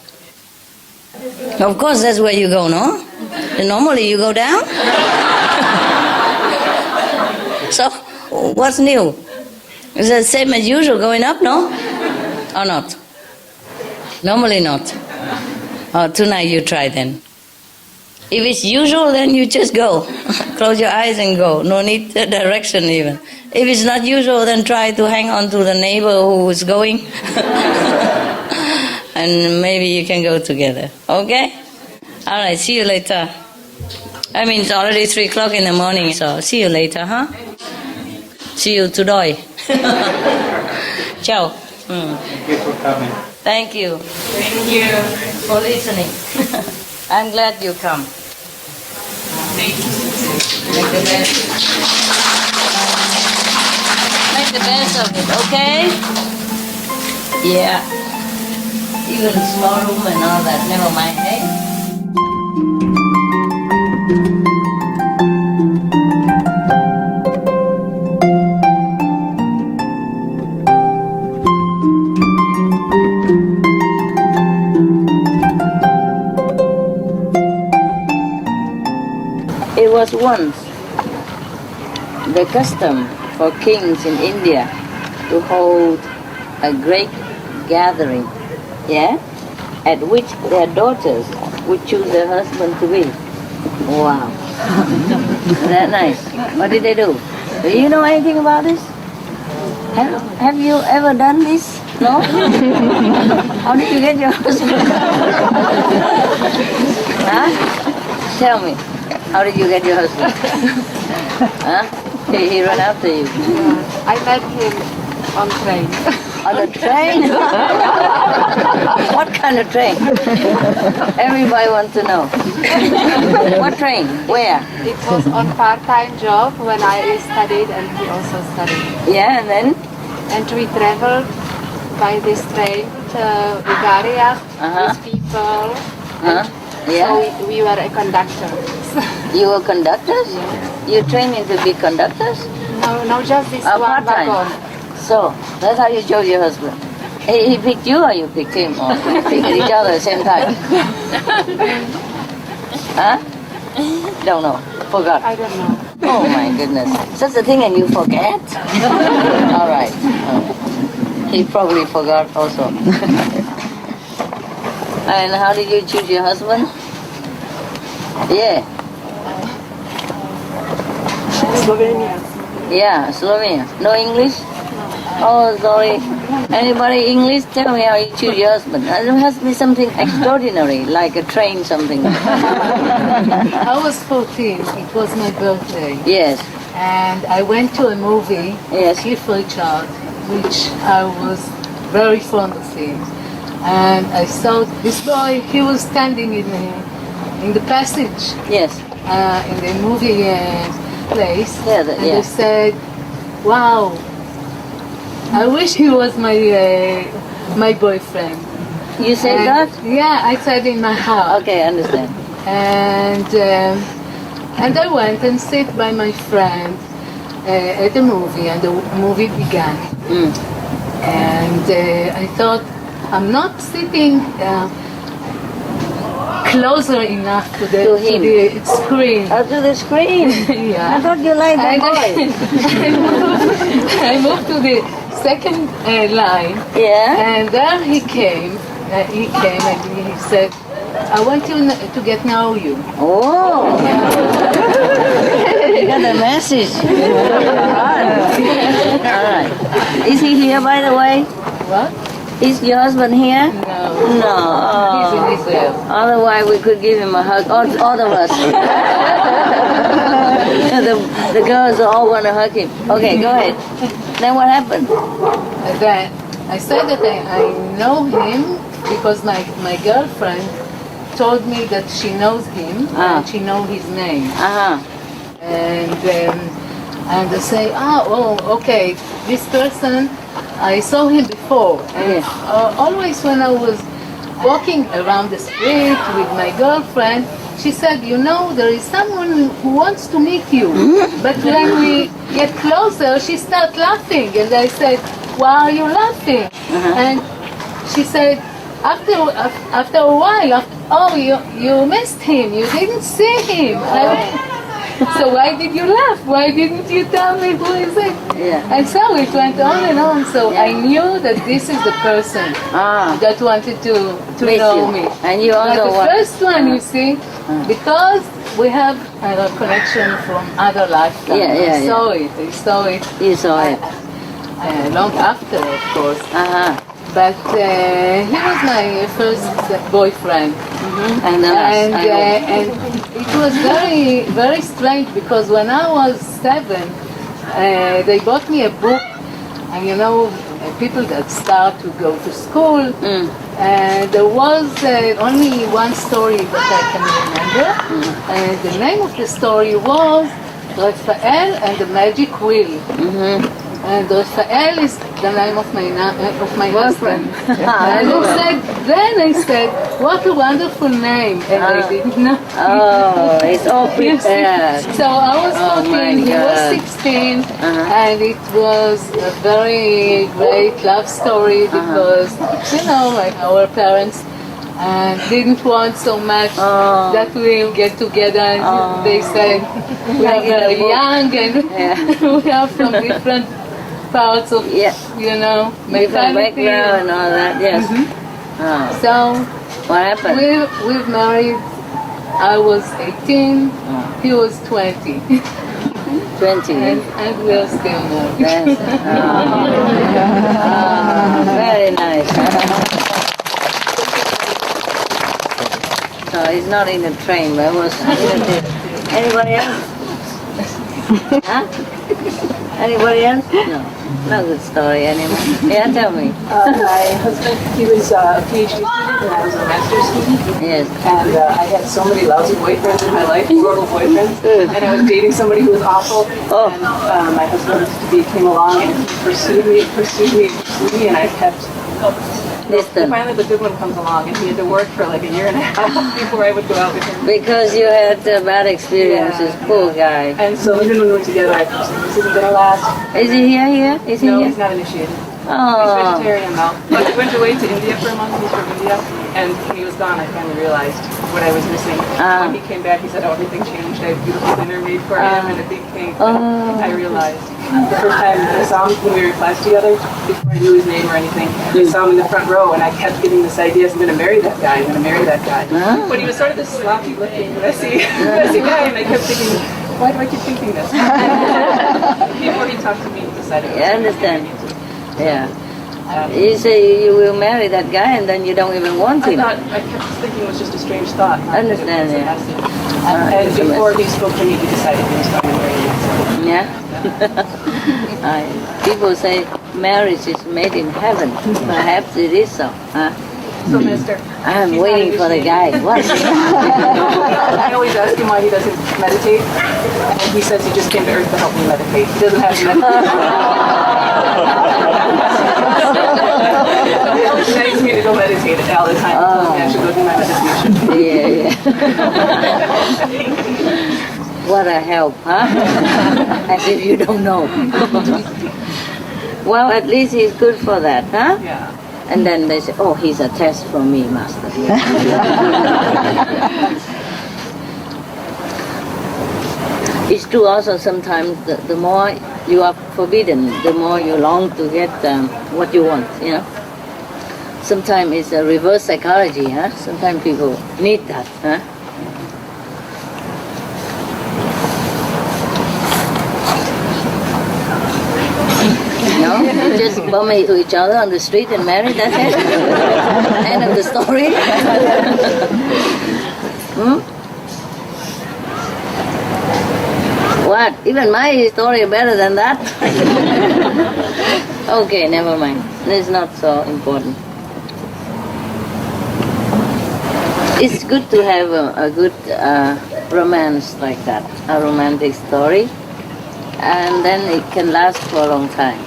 Of course, that's where you go, no? And normally you go down. So, what's new? Is it the same as usual going up, no? Or not? Normally not. Oh, tonight you try then. If it's usual, then you just go. Close your eyes and go. No need direction even. If it's not usual, then try to hang on to the neighbor who is going. And maybe you can go together. Okay? All right, see you later. I mean, it's already 3 o'clock in the morning, so see you later, huh? See you today. Ciao. Thank you for coming. Thank you. Thank you. For listening. I'm glad you come. Make the best. Make the best of it, okay? Yeah. Even small room and all that, never mind, eh? It was once the custom for kings in India to hold a great gathering, at which their daughters would choose their husband to be. Wow. Isn't that nice? What did they do? Do you know anything about this? Have you ever done this? No? How did you get your husband? Huh? Tell me. How did you get your husband? Huh? He ran after you. I met him on train. On a train? What kind of train? Everybody wants to know. What train? Where? It was on part-time job when I studied and he also studied. Yeah, and then? And we traveled by this train to Bulgaria Uh-huh. with people. Huh? So Yeah. we were a conductor. You were conductors? You training to be conductors? No, just this one Part-time. wagon. So, that's how you chose your husband. He picked you or you picked him? Or you picked each other at the same time? Huh? Don't know. Forgot. I don't know. Oh my goodness. Such a thing and you forget? All right. He probably forgot also. And how did you choose your husband? Yeah. Slovenia. Yeah, Slovenia. No English? Oh, sorry. Anybody English? Tell me how you choose your husband. There has to be something extraordinary, like a train something. I was 14. It was my birthday. Yes. And I went to a movie, Yes. Beautiful Child, which I was very fond of him. And I saw this boy, he was standing in the passage Yes. in the movie place. Yeah, and yeah. I said, wow, I wish he was my boyfriend. You said And- that? Yeah, I said in my heart. Okay, I understand. And I went and sit by my friend at the movie, and the movie began. Mm. And I thought, I'm not sitting closer enough to To him. the screen. Out to the screen. Yeah. I thought you liked the And boy. I moved to the second line, Yeah. and there he came. He came and he said, I want to get know you. Oh. You got the message. All right. Is he here, by the way? What? Is your husband here? No. No. He's in Israel. Otherwise, we could give him a hug. All of us. the girls all want to hug him. Okay, go ahead. Then what happened? And then I said that I know him because my girlfriend told me that she knows him Ah. and she knows his name. Uh-huh. And I say, okay, this person, I saw him before. And always when I was walking around the street with my girlfriend, she said, there is someone who wants to meet you. But when we get closer, she starts laughing. And I said, why are you laughing? And she said, after a while, you missed him. You didn't see him. So why did you laugh? Why didn't you tell me who is it? Yeah. And so it went on and on. So I knew that this is the person that wanted to Miss know you. me. And you But also the want... first one, you see, because we have a connection from other lifetimes. Yeah, I saw it. You saw it. Long after, of course. Uh-huh. But he was my first boyfriend. And the last, And, I hope. and it was very, very strange because when I was 7, they bought me a book, and people that start to go to school, and there was only one story that I can remember, and the name of the story was Raphael and the Magic Wheel. And Raphael is the name of my husband. And I said, what a wonderful name. And I didn't know. Oh, it's all prepared. So I was Oh, 14, my he was God. 16, and it was a very great love story because, our parents didn't want so much that we'll get together. And they said, we are Like in a very book. young and we are from different parts of, Different mentality. background and all that, yes. Oh, So what happened? we've married. I was 18, he was 20, 20. and we're still married. Yes. Very nice. So he's not in the train, but was anybody else? Huh? Anybody else? No. No good story anymore. Yeah, tell me. My husband, he was a PhD student and I was a master's student. Yes. And I had so many lousy boyfriends in my life, horrible boyfriends. And I was dating somebody who was awful. And my husband came along and he pursued me, and I kept So finally the good one comes along, and he had to work for like a year and a half before I would go out with him. Because you had bad experiences, poor guy. And so even when we were together, I thought, this isn't going to last. Is he here? Is he No, here? he's not initiated. He's Oh. vegetarian now. But we went away to India for a month. He's from India. And when he was gone, I finally realized what I was missing. When he came back, he said, oh, everything changed. I had beautiful dinner made for him and a big cake. I realized the first time I saw him when we were in class together, before I knew his name or anything, I saw him in the front row, and I kept getting this idea, I'm going to marry that guy, I'm going to marry that guy. But he was sort of this sloppy-looking, messy guy, and I kept thinking, why do I keep thinking this? Before he talked to me, he decided. I understand. Yeah. You say you will marry that guy and then you don't even want him. I kept thinking it was just a strange thought. I understand, yeah. And before he spoke to me, he decided he was going to marry me. Yeah? People say marriage is made in heaven. Perhaps it is so. Huh? So, mister, I'm waiting for the guy. What? I always ask him why he doesn't meditate. And he says he just came to Earth to help me meditate. He doesn't have to meditate. He begs me to go meditate all the time. I should go do my meditation. Yeah. What a help, huh? As if you don't know. Well, at least he's good for that, huh? Yeah. And then they say, oh, he's a test for me, Master. It's true also sometimes the more you are forbidden, the more you long to get what you want, you know. Sometimes it's a reverse psychology, huh? Sometimes people need that, huh? No, you just bump into each other on the street and marry, that's it? End of the story? What? Even my story better than that? Okay, never mind. It's not so important. It's good to have a good romance like that, a romantic story, and then it can last for a long time.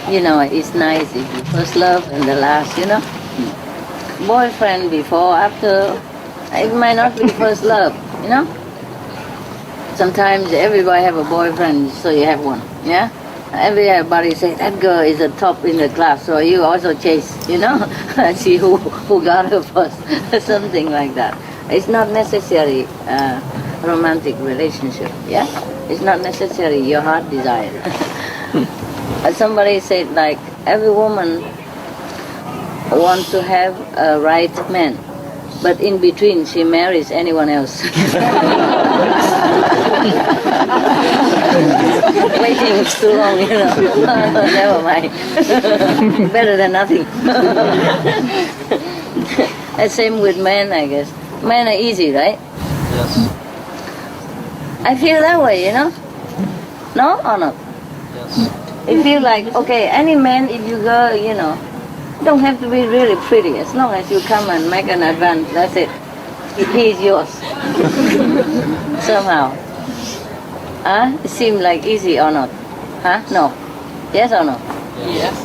You know, it's nice if you first love and the last, you know. Boyfriend before, after, it might not be first love, you know. Sometimes everybody have a boyfriend, so you have one, yeah? Everybody say, that girl is the top in the class, so you also chase, you know? See who got her first, something like that. It's not necessary romantic relationship, yeah? It's not necessary your heart desire. Somebody said, like, every woman wants to have a right man, but in between she marries anyone else. Waiting is too long, you know. Never mind. Better than nothing. And same with men, I guess. Men are easy, right? Yes. I feel that way, you know. No or not? Yes. It feels like, okay, any man, if you go, you know, don't have to be really pretty. As long as you come and make an advance, that's it. He is yours. Somehow. Huh? It seems like easy or not? Huh? No. Yes or no? Yes.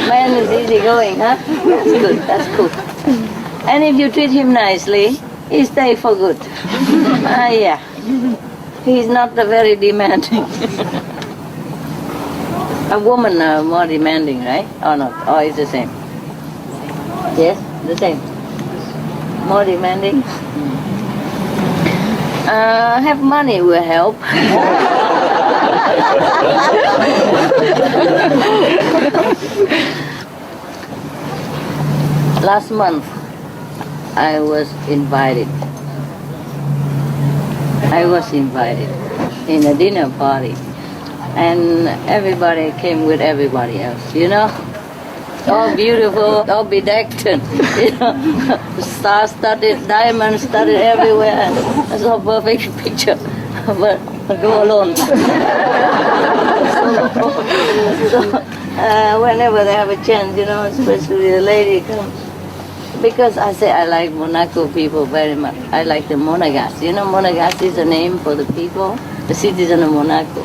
Man is easy going, huh? That's good, that's cool. And if you treat him nicely, he stay for good. Yeah. He's not very demanding. A woman are more demanding, right? Or not? Or it's the same? Yes, the same. More demanding? Have money will help. Last month, I was invited in a dinner party, and everybody came with everybody else, you know, all beautiful, all bedecked, you know, star-studded, diamond-studded everywhere. It's a perfect picture, but I go alone. So whenever they have a chance, you know, especially the lady comes. Because I say I like Monaco people very much. I like the Monegasque. You know, Monegasque is a name for the people, the citizen of Monaco.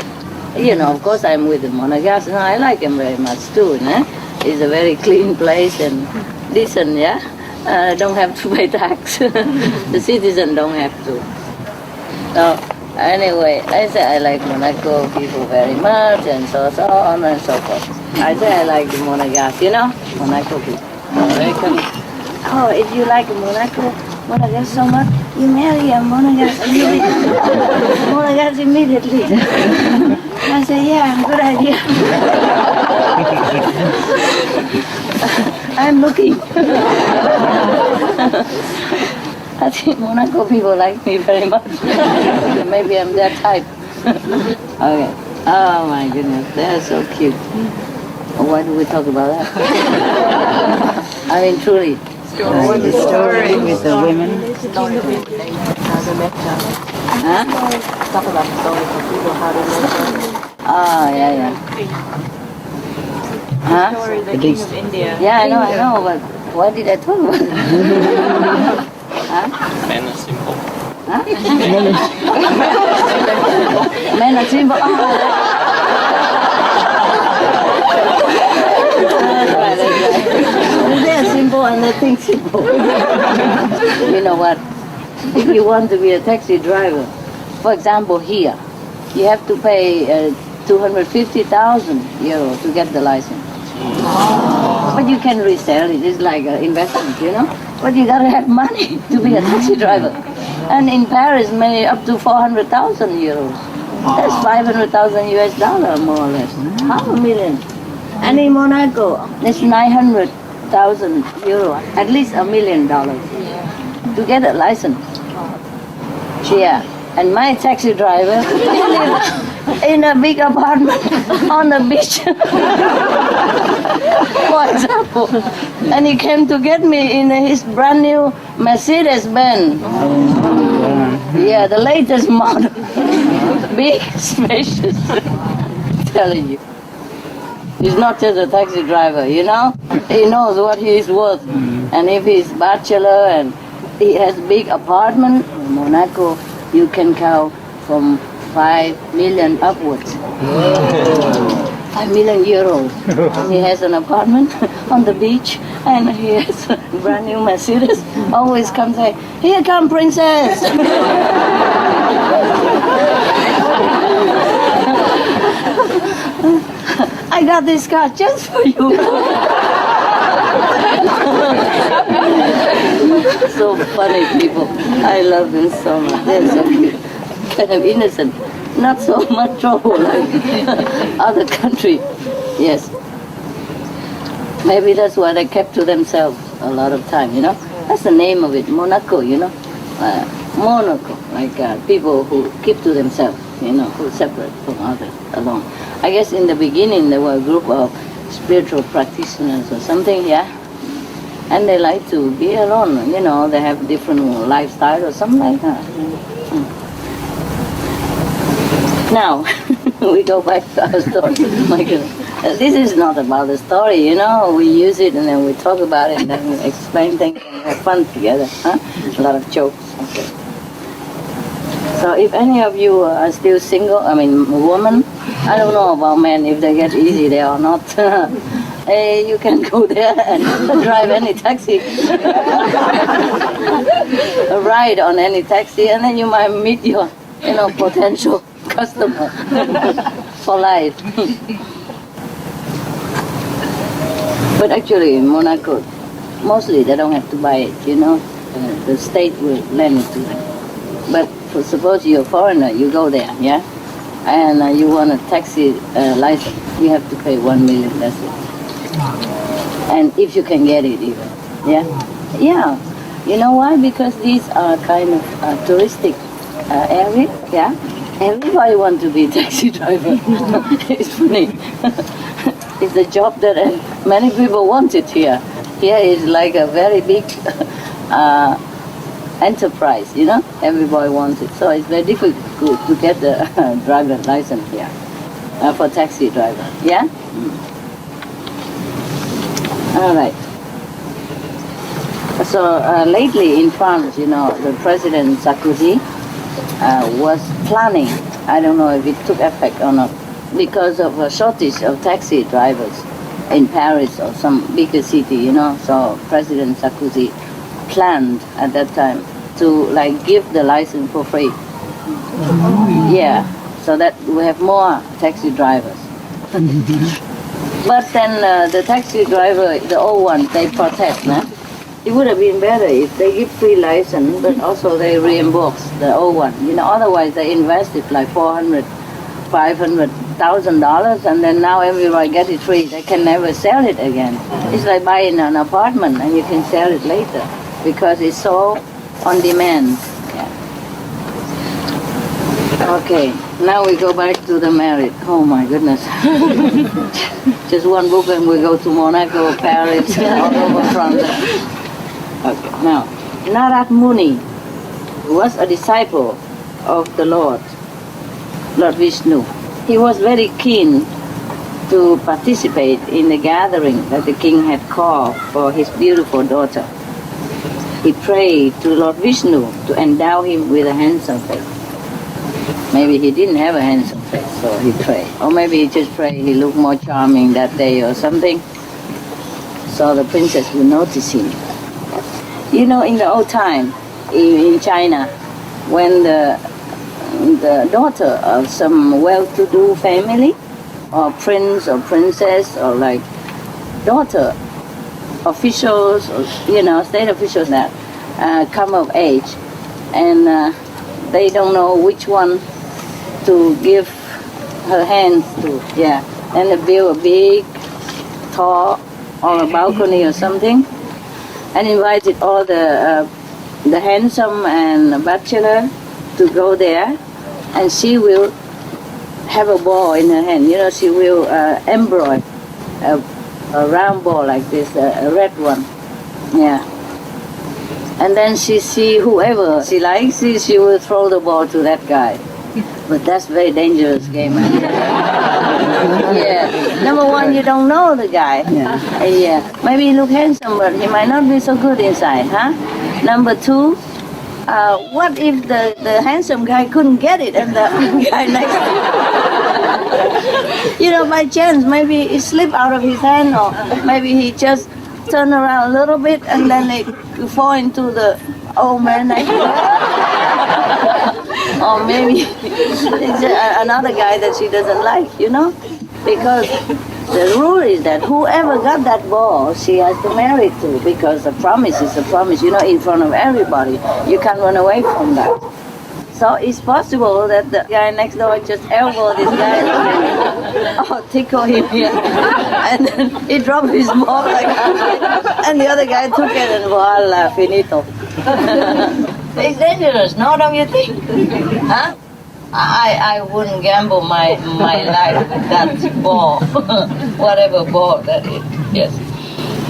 Of course I'm with the Monagas, and I like him very much too. It's a very clean place and decent, yeah? Don't have to pay tax. The citizen don't have to. So, anyway, I say I like Monaco people very much, and so on and so forth. I say I like the Monagas, Monaco people. Oh, if you like Monagas so much, you marry a Monagas immediately. Monagas immediately. I say, yeah, good idea. I'm looking. I think Monaco people like me very much. Maybe I'm their type. Okay. Oh my goodness, they're so cute. Why do we talk about that? I mean, truly. The story with the women. Huh? Talk about the story for people, how they met. Yeah. Huh? The king of India. Yeah, I know, but why did I talk about it? Huh? Men are simple. Huh? Men are simple. Oh. That's right. They're simple and they think simple. You know what? If you want to be a taxi driver, for example here, you have to pay 250,000 euros to get the license. But you can resell it. It's like an investment, But you gotta have money to be a taxi driver. And in Paris, maybe up to 400,000 euros. That's 500,000 US dollar, more or less. Half a million. And in Monaco, it's 900,000 euro, at least $1 million to get a license. Yeah. And my taxi driver in a big apartment on the beach, for example. And he came to get me in his brand new Mercedes-Benz. Yeah, the latest model. Big, spacious. Telling you. He's not just a taxi driver, He knows what he is worth. And if he's bachelor and he has big apartment in Monaco, you can count from 5 million upwards. 5 million euros. He has an apartment on the beach and he has a brand new Mercedes. Always come say, here come princess. I got this car just for you. So funny people. I love them so much. They're so cute. Kind of innocent. Not so much trouble like other country. Yes. Maybe that's why they kept to themselves a lot of time, That's the name of it, Monaco, Monaco, like people who keep to themselves, who separate from others alone. I guess in the beginning there were a group of spiritual practitioners or something, yeah? And they like to be alone, they have different lifestyle or something like that. Now, we go back to our story. My goodness. This is not about the story, we use it and then we talk about it and then we explain things and have fun together, huh? A lot of jokes. Okay. So if any of you are still single, woman, I don't know about men, if they get easy there or not. You can go there and drive any taxi, ride on any taxi, and then you might meet your, potential customer for life. But actually in Monaco, mostly they don't have to buy it, the state will lend it to them. But suppose you're a foreigner, you go there, yeah? And you want a taxi license, you have to pay 1 million, that's it. And if you can get it even, yeah? Yeah. You know why? Because these are kind of touristic area, yeah? Everybody wants to be a taxi driver. It's funny. It's a job that many people want it here. Here is like a very big enterprise, Everybody wants it. So it's very difficult to get the driver license here for taxi driver, yeah? All right. So lately in France, the President Sarkozy was planning, I don't know if it took effect or not, because of a shortage of taxi drivers in Paris or some bigger city, you know. So President Sarkozy planned at that time to like give the license for free. Yeah, so that we have more taxi drivers. But then the taxi driver, the old one, they protest, nah? It would have been better if they give free license, but also they reimburse the old one. You know, otherwise they invested like $400,000, $500,000, and then now everybody get it free. They can never sell it again. It's like buying an apartment and you can sell it later because it's so on demand. Yeah. Okay, now we go back to the married. Oh my goodness. Just one book and we go to Monaco, Paris, all over France. Okay, now, Narad Muni was a disciple of the Lord Vishnu. He was very keen to participate in the gathering that the king had called for his beautiful daughter. He prayed to Lord Vishnu to endow him with a handsome face. Maybe he didn't have a handsome face, so he prayed. Or maybe he just prayed he looked more charming that day or something, so the princess would notice him. You know, in the old time, in China, when the daughter of some well-to-do family, or prince or princess, or like daughter officials, or, you know, state officials that come of age, and they don't know which one to give her hands to, yeah. And they build a big, tall, or a balcony or something, and invited all the handsome and bachelor to go there, and she will have a ball in her hand. You know, she will embroider a round ball like this, a red one, yeah. And then she see whoever she likes, she will throw the ball to that guy. But that's a very dangerous game. Yeah. Number one, you don't know the guy. Yeah. Maybe he look handsome, but he might not be so good inside, huh? Number two, what if the handsome guy couldn't get it and the guy next to him? You know, by chance, maybe it slipped out of his hand, or maybe he just turned around a little bit and then it fall into the old man next to him. Or maybe it's another guy that she doesn't like, you know? Because the rule is that whoever got that ball, she has to marry to, because a promise is a promise, you know, in front of everybody. You can't run away from that. So it's possible that the guy next door just elbowed this guy or tickle him here. And then he dropped his ball like that. And the other guy took it and voila, finito. It's dangerous, no, don't you think? Huh? I wouldn't gamble my life with that ball, whatever ball that is, yes.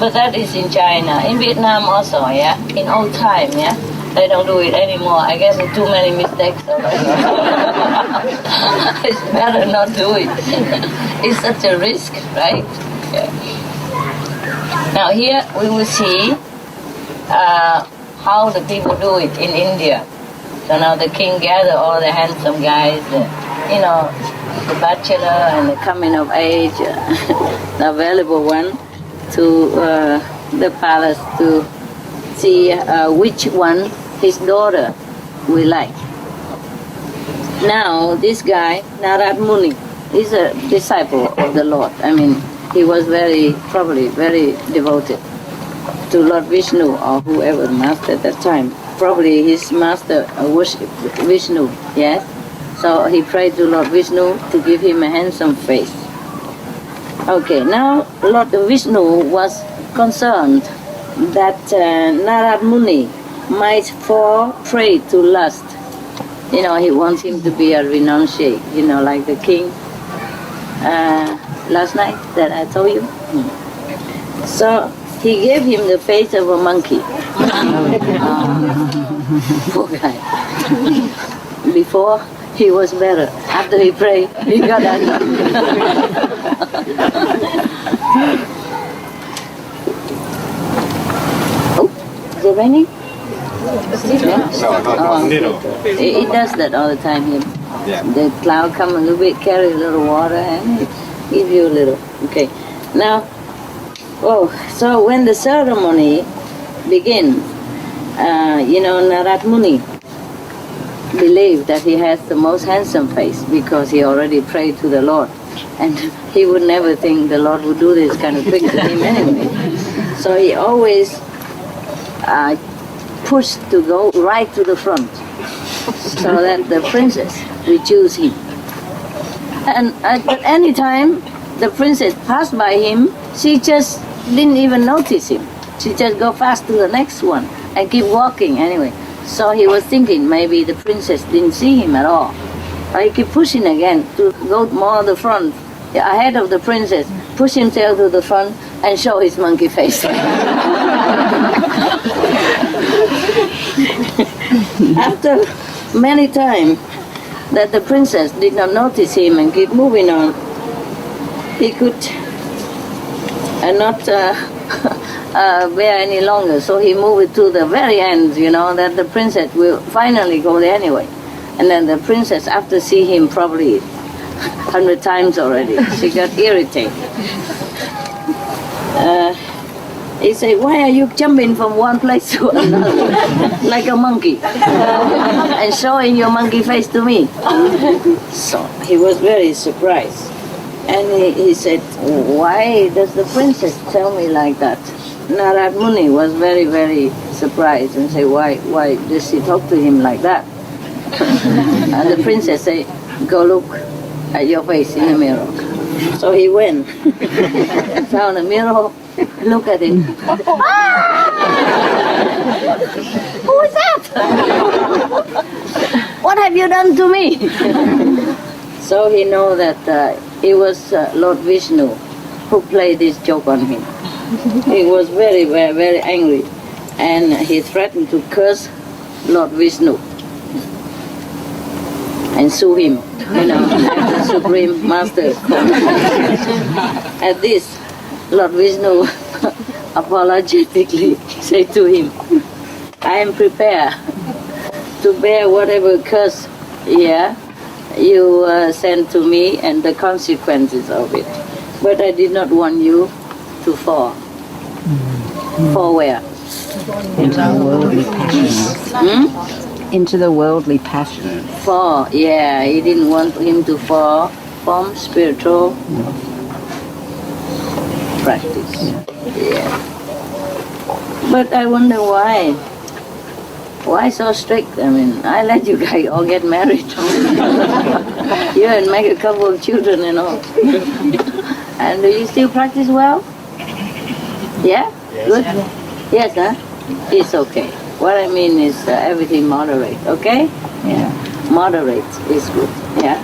But that is in China. In Vietnam also, yeah? In old time, yeah? They don't do it anymore. I guess there's too many mistakes already. It's better not do it. It's such a risk, right? Yeah. Now here we will see how the people do it in India. So now the king gathered all the handsome guys, you know, the bachelor and the coming of age, the available one, to the palace to see which one his daughter will like. Now this guy, Narad Muni, is a disciple of the Lord. I mean, he was probably very devoted to Lord Vishnu or whoever the master at that time. Probably his master worshipped Vishnu, yes? So he prayed to Lord Vishnu to give him a handsome face. Okay, now Lord Vishnu was concerned that Narad Muni might fall prey to lust. You know, he wants him to be a renunciate, you know, like the king last night that I told you. So he gave him the face of a monkey. Poor guy. Before, he was better. After he prayed, he got angry. Oh, is it raining? Yeah. It does that all the time here. Yeah. The cloud come a little bit, carry a little water, and give you a little. Okay. Now, so when the ceremony begins, Narad Muni believed that he has the most handsome face because he already prayed to the Lord. And he would never think the Lord would do this kind of thing to him anyway. So he always pushed to go right to the front so that the princess would choose him. And at any time the princess passed by him, she just didn't even notice him. She just go fast to the next one and keep walking anyway. So he was thinking maybe the princess didn't see him at all. He keep pushing again to go more to the front, ahead of the princess, push himself to the front and show his monkey face. After many times that the princess did not notice him and keep moving on, he could not bear any longer. So he moved it to the very end, that the princess will finally go there anyway. And then the princess, after seeing him probably 100 times already, she got irritated. He said, "Why are you jumping from one place to another like a monkey and showing your monkey face to me?" So he was very surprised. And he said, "Why does the princess tell me like that?" Narad Muni was very, very surprised and said, "Why does she talk to him like that?" And the princess said, "Go look at your face in the mirror." So he went, found a mirror, look at it. Who is that? What have you done to me? So he know that it was Lord Vishnu who played this joke on him. He was very, very, very angry, and he threatened to curse Lord Vishnu and sue him, as the Supreme Master. At this, Lord Vishnu apologetically said to him, "I am prepared to bear whatever curse you sent to me and the consequences of it. But I did not want you to fall." Fall where? Into the worldly passions. Into the worldly passions. Fall, he didn't want him to fall from spiritual practice. But I wonder why. Why so strict? I mean, I let you guys all get married. You and make a couple of children and all. And do you still practice well? Yeah? Yes. Good? Yes, huh? It's okay. What I mean is everything moderate, okay? Yeah. Moderate is good, yeah?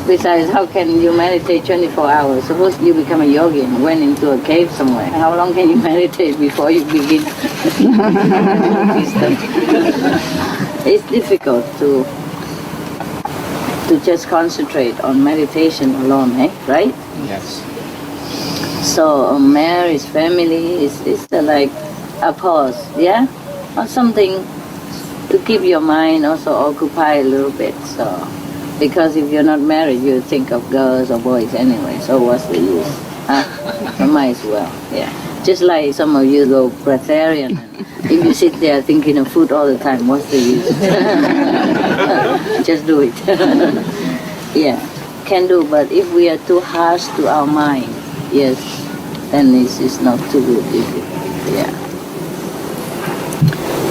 Besides, how can you meditate 24 hours? Suppose you become a yogi and went into a cave somewhere. How long can you meditate before you begin? It's difficult to just concentrate on meditation alone, right? Yes. So marriage, family is like a pause, or something to keep your mind also occupied a little bit. So, because if you're not married, you think of girls or boys anyway. So what's the use? Might as well, Just like some of you go breatharian. If you sit there thinking of food all the time, what's the use? Just do it. Can do. But if we are too harsh to our mind, then it's not too good, is it?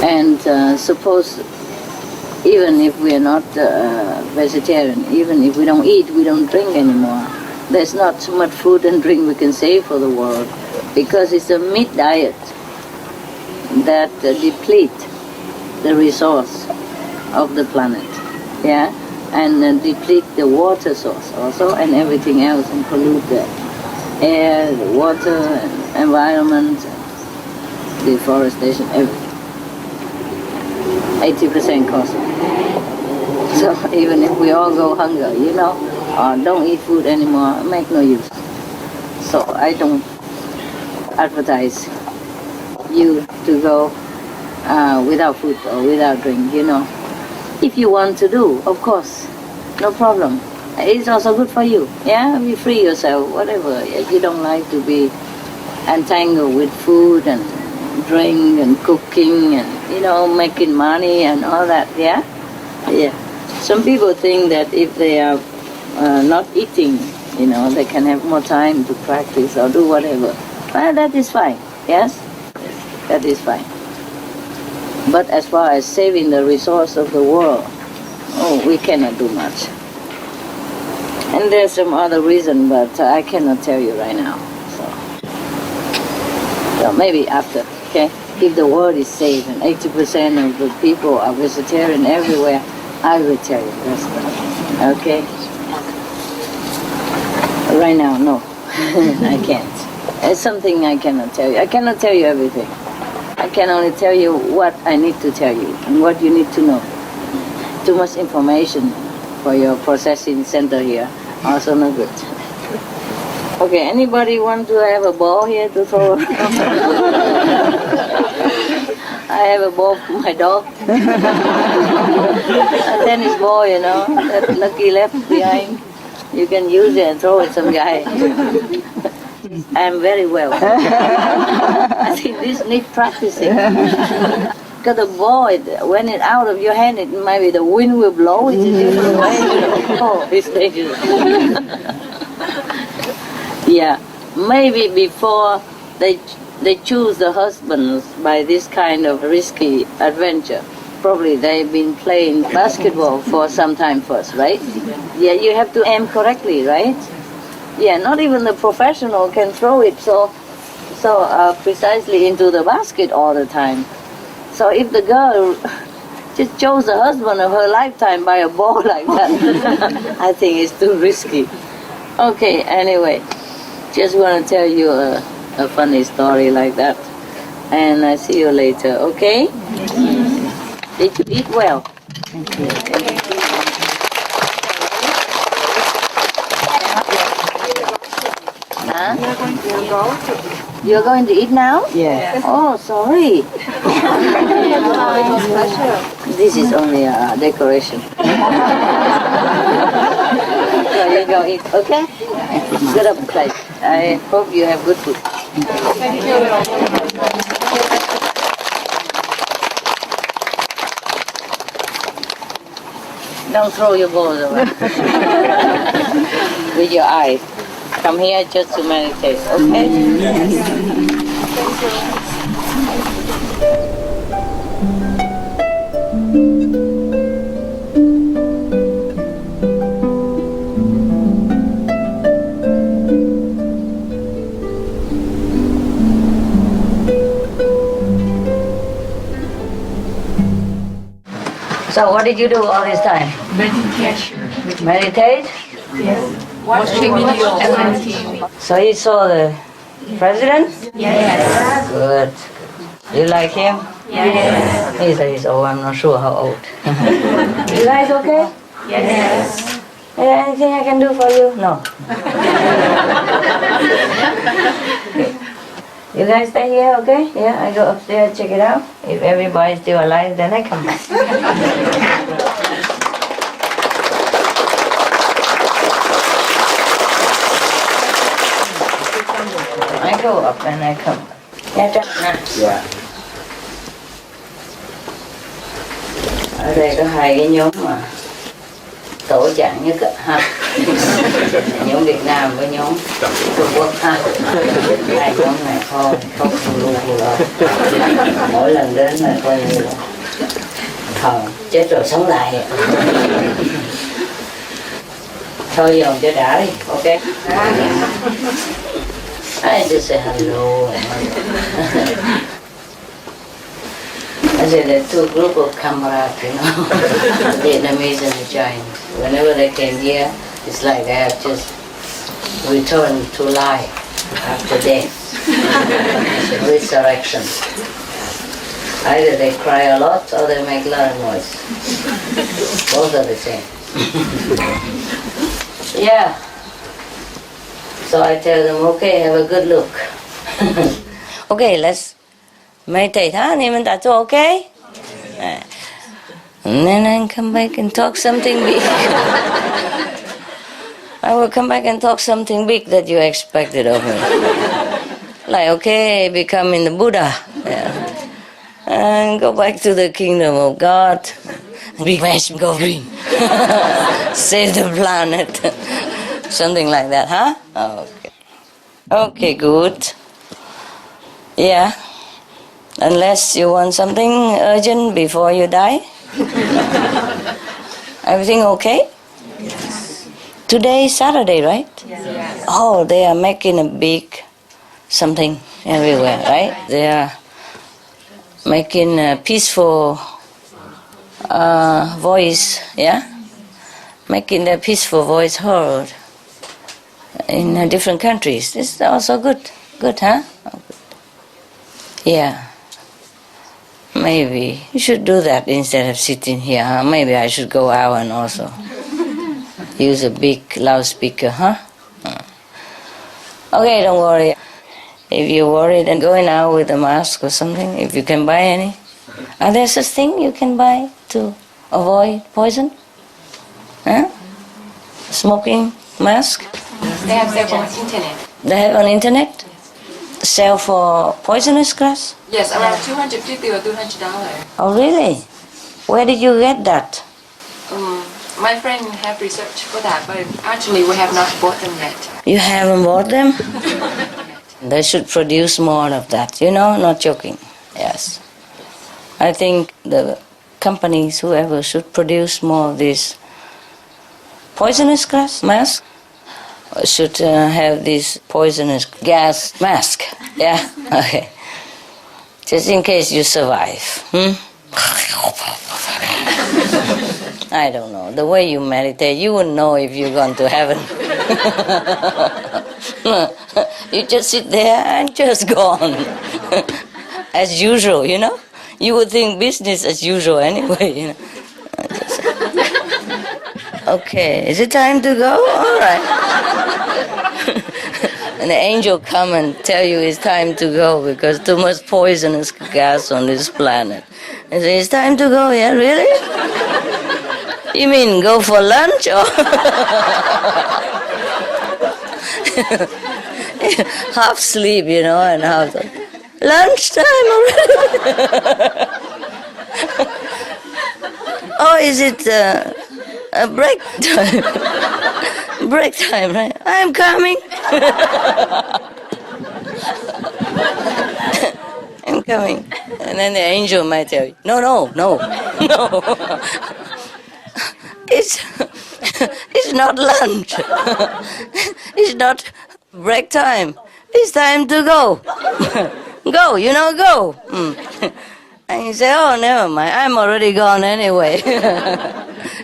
And suppose even if we are not vegetarian, even if we don't eat, we don't drink anymore, there's not so much food and drink we can save for the world, because it's a meat diet that deplete the resource of the planet, and deplete the water source also and everything else and pollute the air, the water, and environment, deforestation, everything. 80% cost. So even if we all go hunger, or don't eat food anymore, make no use. So I don't advertise you to go without food or without drink, If you want to do, of course, no problem. It's also good for you. Yeah, be free yourself, whatever. If you don't like to be entangled with food and drink and cooking and, you know, making money and all that, yeah? Yeah. Some people think that if they are not eating, you know, they can have more time to practice or do whatever. Well, that is fine, yes? That is fine. But as far as saving the resource of the world, oh, we cannot do much. And there's some other reason, but I cannot tell you right now. So maybe after, okay? If the world is safe and 80% of the people are vegetarian everywhere, I will tell you. That's okay? Right now, no. I can't. It's something I cannot tell you. I cannot tell you everything. I can only tell you what I need to tell you and what you need to know. Too much information for your processing center here. Also no good. Okay, anybody want to have a ball here to throw? I have a ball for my dog. A tennis ball, you know, that Lucky left behind. You can use it and throw it some guy. I'm very well. I think this needs practicing. Because the ball, when it's out of your hand, it might be the wind will blow it in different way. Oh, it's dangerous. Yeah, maybe before they choose the husbands by this kind of risky adventure. Probably they've been playing basketball for some time first, right? Yeah, you have to aim correctly, right? Yeah, not even the professional can throw it so precisely into the basket all the time. So if the girl just chose the husband of her lifetime by a ball like that, I think it's too risky. Okay, anyway, just want to tell you a funny story like that. And I see you later, okay? Did you eat well? Thank you. Huh? You're going to eat now? Yes. Oh, sorry. This is only a decoration. So you go eat, okay? Good appetite. I hope you have good food. Thank you. Don't throw your balls away. With your eyes. Come here just to meditate, okay? So what did you do all this time? Meditation. Meditate? Yes. Watching videos on TV. So you saw the president? Yes. Good. You like him? Yes. He said he's old, I'm not sure how old. You guys okay? Yes. Anything I can do for you? No. Okay. You guys stay here, okay? Yeah, I go upstairs, check it out. If everybody's still alive, then I come back. I go up and I come back. Yeah. Ở đây có hai cái nhóm mà tổ trạng nhất ha. Nhóm Việt Nam với nhóm Trung Quốc ha. Hai nhóm này thôi không luôn rồi. Mỗi lần đến là coi như là thần chết rồi sống lại. Thôi dồn cho đã đi, ok? I just say hello. I say there are two group of comrades, you know, Vietnamese and the Chinese. Whenever they came here, it's like they have just returned to life after death. It's a resurrection. Either they cry a lot or they make a lot of noise. Both are the same. Yeah. So I tell them, okay, have a good look. Okay, let's meditate, huh? 你们打坐 OK? And then I come back and talk something big. I will come back and talk something big that you expected of me. Like, okay, becoming the Buddha. Yeah. And go back to the kingdom of God. Big mass, go green. Save the planet. Something like that, huh? Okay. Okay, good. Yeah. Unless you want something urgent before you die. Everything okay? Yes. Today is Saturday, right? Yes. Oh, they are making a big something everywhere, right? They are making a peaceful voice, yeah? Making their peaceful voice heard in different countries. This is also good. Good, huh? Oh, good. Yeah. Maybe you should do that instead of sitting here, huh? Maybe I should go out and also use a big loudspeaker, huh? Okay, don't worry. If you're worried and going out with a mask or something, if you can buy any. Are there such things you can buy to avoid poison? Huh? Smoking mask? They have their own internet. They have on internet? Sell for poisonous grass? Yes, around $250 or $200. Oh, really? Where did you get that? My friend have researched for that, but actually we have not bought them yet. You haven't bought them? They should produce more of that, you know, not joking. Yes. I think the companies, whoever, should produce more of this poisonous gas mask. Should have this poisonous gas mask. Yeah? Okay. Just in case you survive. I don't know. The way you meditate, you wouldn't know if you're going to heaven. You just sit there and just go on. As usual, you know? You would think business as usual anyway, you know. Okay, is it time to go? All right. And the angel come and tell you it's time to go because too much poisonous gas on this planet. And say, it's time to go, yeah, really? You mean go for lunch or? Half sleep, you know, and half lunchtime already. Oh, is it a break time? Break time, right? I'm coming. I'm coming. And then the angel might tell you, no. It's not lunch. It's not break time. It's time to go. Go, you know, go. And you say, oh, never mind. I'm already gone anyway.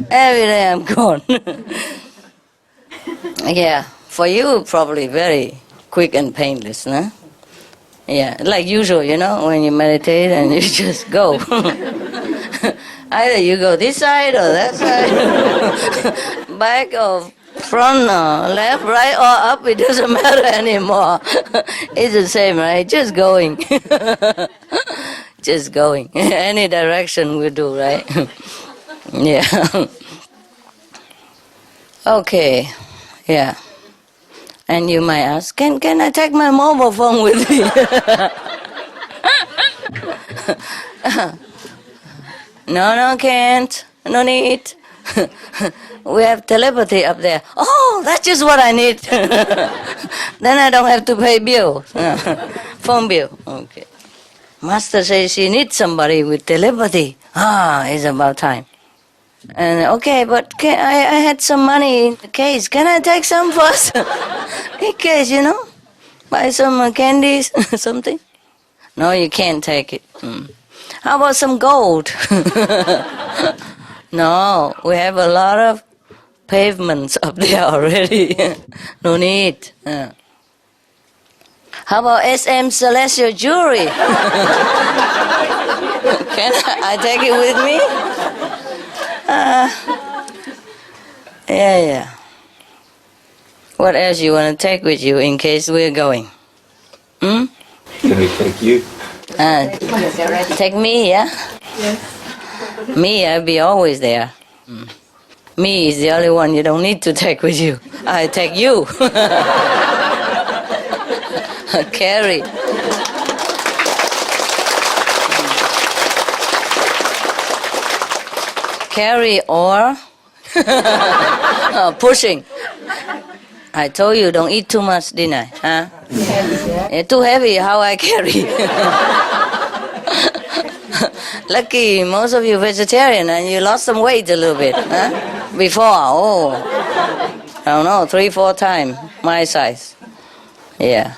Every day I'm gone. Yeah, for you, probably very quick and painless, no? Yeah, like usual, you know, when you meditate and you just go. Either you go this side or that side, back or front or left, right or up, it doesn't matter anymore. It's the same, right? Just going. Just going. Any direction will do, right? Yeah. Okay. Yeah. And you might ask, can I take my mobile phone with me? No, can't. No need. We have telepathy up there. Oh, that's just what I need. Then I don't have to pay bill. Phone bill. Okay. Master says she needs somebody with telepathy. It's about time. And okay, but I had some money in the case. Can I take some first? In case, you know? Buy some candies, something? No, you can't take it. How about some gold? No, we have a lot of pavements up there already. No need. How about SM Celestial Jewelry? Can I take it with me? Yeah. What else you want to take with you in case we're going? Can we take you? Take me, yeah? Yes. Me, I'll be always there. Me is the only one you don't need to take with you. I take you. Carry. Carry or pushing. I told you don't eat too much, didn't I? Huh? It's too heavy, how I carry? Lucky most of you vegetarian and you lost some weight a little bit. Huh? Before, I don't know, 3-4 times my size. Yeah.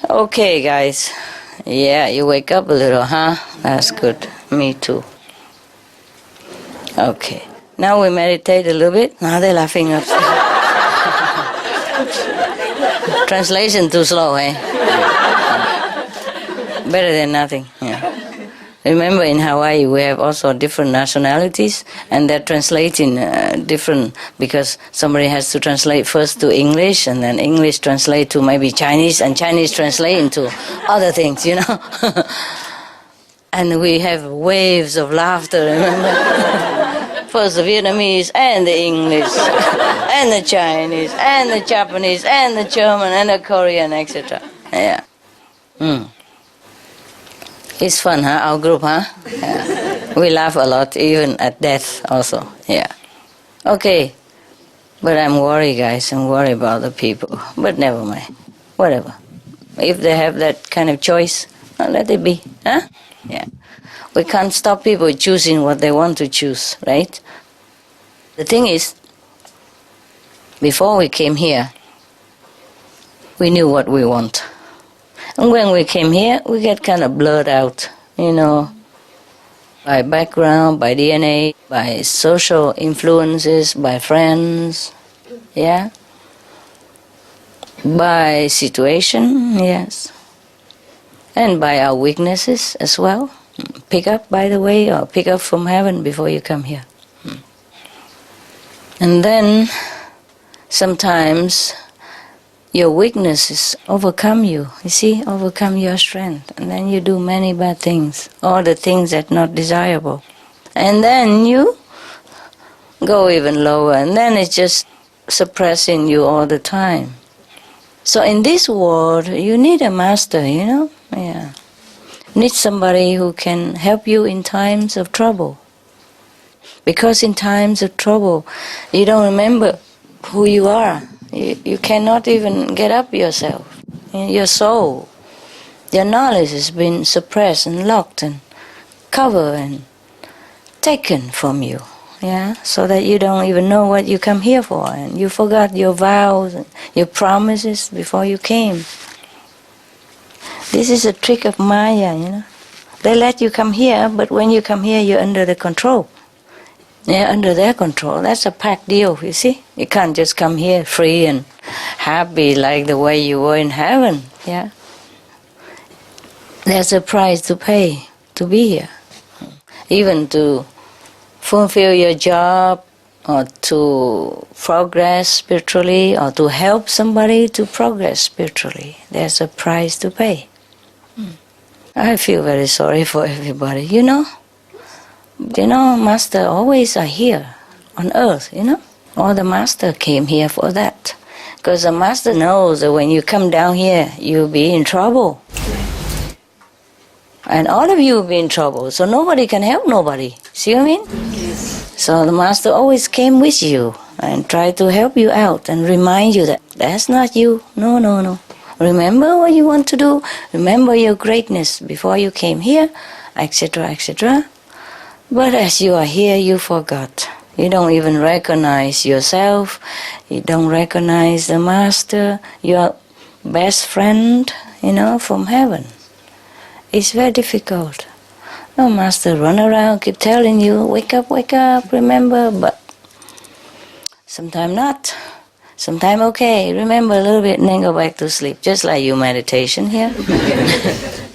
Okay, guys. Yeah, you wake up a little, huh? That's good. Me too. Okay. Now we meditate a little bit. Now they're laughing upstairs. Translation too slow, eh? Better than nothing. Yeah. Remember, in Hawaii we have also different nationalities, and they're translating different, because somebody has to translate first to English, and then English translate to maybe Chinese, and Chinese translate into other things, you know. And we have waves of laughter, remember? First the Vietnamese, and the English, and the Chinese, and the Japanese, and the German, and the Korean, etc. Yeah. It's fun, huh? Our group, huh? Yeah. We laugh a lot, even at death also. Yeah. Okay. But I'm worried, guys. I'm worried about the people. But never mind. Whatever. If they have that kind of choice, let it be. Huh? Yeah. We can't stop people choosing what they want to choose, right? The thing is, before we came here, we knew what we want. And when we came here, we get kind of blurred out, you know, by background, by DNA, by social influences, by friends, yeah, by situation, yes, and by our weaknesses as well. Pick up, by the way, or pick up from heaven before you come here. And then sometimes your weaknesses overcome you, overcome your strength. And then you do many bad things, all the things that are not desirable. And then you go even lower, and then it's just suppressing you all the time. So in this world, you need a master, you know? Yeah. Need somebody who can help you in times of trouble. Because in times of trouble, you don't remember who you are. You cannot even get up yourself. Your soul, your knowledge has been suppressed and locked and covered and taken from you. Yeah, so that you don't even know what you come here for, and you forgot your vows and your promises before you came. This is a trick of Maya, you know. They let you come here, but when you come here, you're under the control. They're under their control. That's a pact deal, you see. You can't just come here free and happy like the way you were in heaven, yeah. There's a price to pay to be here. Even to fulfill your job, or to progress spiritually, or to help somebody to progress spiritually. There's a price to pay. I feel very sorry for everybody, you know. You know, Master always are here on earth, you know. All the Master came here for that. Because the Master knows that when you come down here, you'll be in trouble. And all of you will be in trouble, so nobody can help nobody. See what I mean? Yes. So the Master always came with you and tried to help you out and remind you that that's not you. No, no, no. Remember what you want to do. Remember your greatness before you came here, etc., etc. But as you are here, you forgot. You don't even recognize yourself. You don't recognize the Master, your best friend, you know, from heaven. It's very difficult. No, Master run around, keep telling you, wake up, remember, but sometimes not. Sometimes okay, remember a little bit and then go back to sleep, just like your meditation here.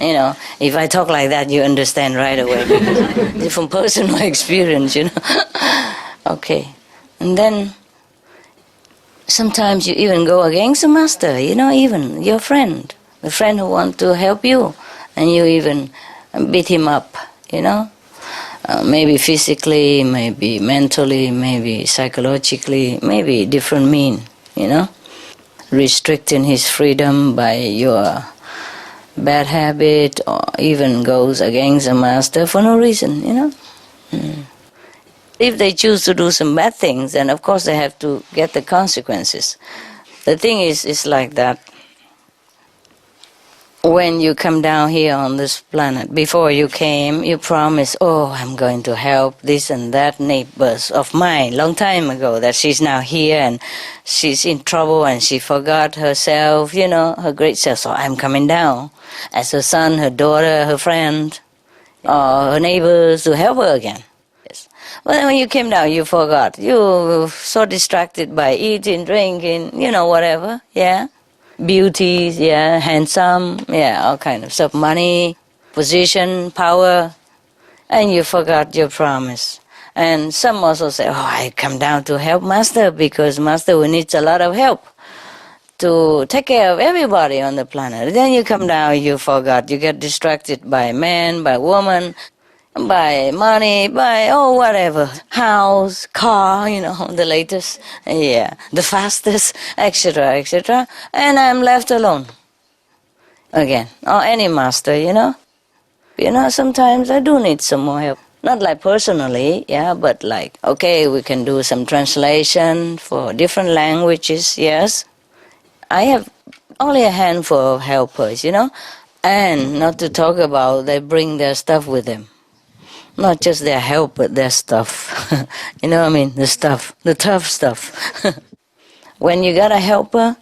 You know, if I talk like that, you understand right away. It's from personal experience, you know. Okay. And then sometimes you even go against the Master, you know, even your friend, the friend who wants to help you, and you even beat him up, you know. maybe physically, maybe mentally, maybe psychologically, maybe different mean, restricting his freedom by your bad habit, or even goes against the master for no reason, If they choose to do some bad things, then of course they have to get the consequences. The thing is, it's like that. When you come down here on this planet, before you came, you promised, I'm going to help this and that neighbors of mine, long time ago, that she's now here and she's in trouble and she forgot herself, her great self. So I'm coming down as her son, her daughter, her friend, or her neighbors to help her again. Yes. Well, when you came down, you forgot. You were so distracted by eating, drinking, whatever, yeah. Beauty, yeah, handsome, yeah, all kind of stuff, money, position, power, and you forgot your promise. And some also say, I come down to help Master because Master needs a lot of help to take care of everybody on the planet. Then you come down, you forgot, you get distracted by man, by woman, by money, by whatever, house, car, the latest, yeah, the fastest, etc., etc., and I'm left alone again, or any master, sometimes I do need some more help. Not like personally, yeah, but like, okay, we can do some translation for different languages, yes. I have only a handful of helpers, and not to talk about they bring their stuff with them. Not just their help, but their stuff. The stuff, the tough stuff. When you got a helper,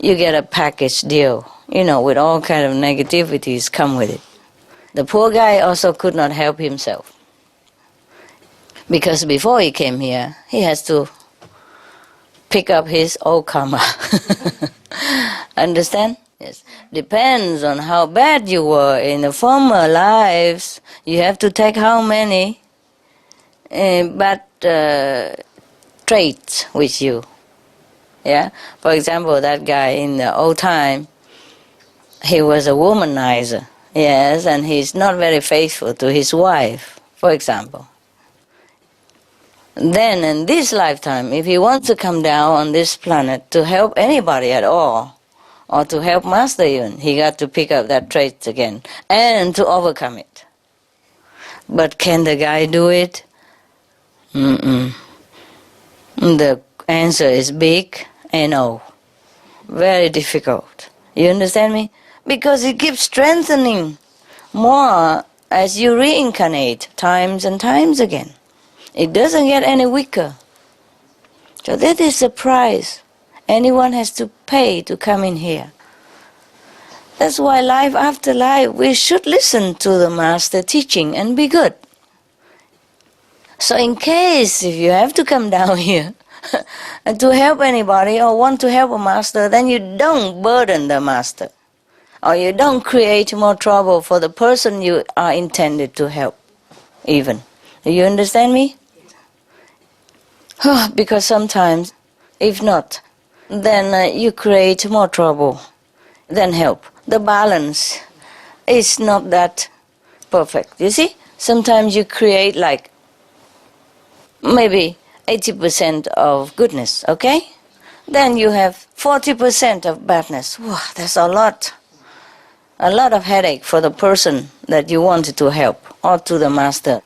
you get a package deal, with all kind of negativities come with it. The poor guy also could not help himself. Because before he came here, he has to pick up his old karma. Understand? Yes. Depends on how bad you were in the former lives. You have to take how many bad traits with you. Yeah. For example, that guy in the old time, he was a womanizer. Yes, and he's not very faithful to his wife, for example. Then in this lifetime, if he wants to come down on this planet to help anybody at all, or to help Master even, he got to pick up that trait again and to overcome it. But can the guy do it? The answer is big and no. Very difficult. You understand me? Because it keeps strengthening more as you reincarnate times and times again. It doesn't get any weaker. So that is the price anyone has to pay to come in here. That's why life after life, we should listen to the Master teaching and be good. So in case if you have to come down here to help anybody or want to help a Master, then you don't burden the Master. Or you don't create more trouble for the person you are intended to help, even. Do you understand me? Because sometimes, if not, then you create more trouble than help. The balance is not that perfect, you see? Sometimes you create like maybe 80% of goodness, okay? Then you have 40% of badness. Wow, that's a lot. A lot of headache for the person that you wanted to help or to the Master.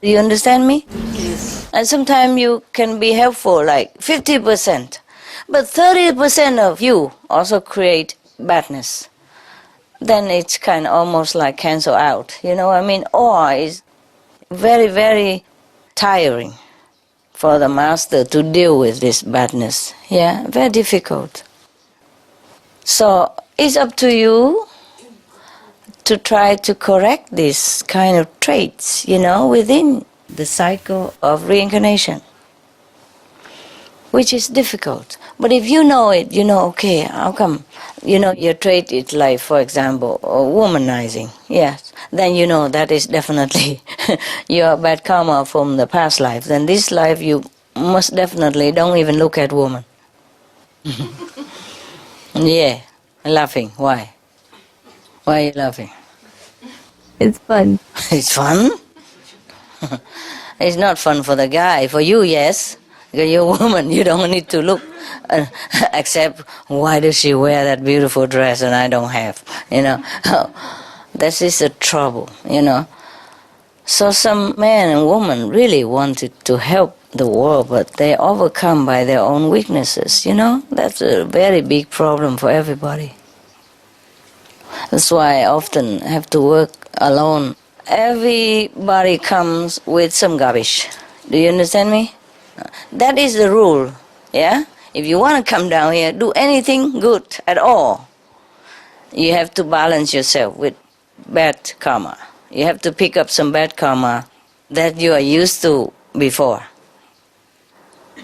Do you understand me? Yes. And sometimes you can be helpful like 50%, but 30% of you also create badness. Then it's kind of almost like cancel out, you know what I mean? Or it's very, very tiring for the Master to deal with this badness. Yeah, very difficult. So it's up to you to try to correct these kind of traits, within the cycle of reincarnation, which is difficult. But if you know it, okay, how come? Your trait is like, for example, womanizing, yes, then that is definitely your bad karma from the past life. Then this life you most definitely don't even look at woman. Yeah, laughing, why? Why are you laughing? It's fun. It's fun? It's not fun for the guy. For you, yes. Because you're a woman, you don't need to look except why does she wear that beautiful dress and I don't have, That is the trouble, So some men and women really wanted to help the world, but they're overcome by their own weaknesses, That's a very big problem for everybody. That's why I often have to work alone. Everybody comes with some garbage. Do you understand me? That is the rule, yeah? If you want to come down here, do anything good at all, you have to balance yourself with bad karma. You have to pick up some bad karma that you are used to before.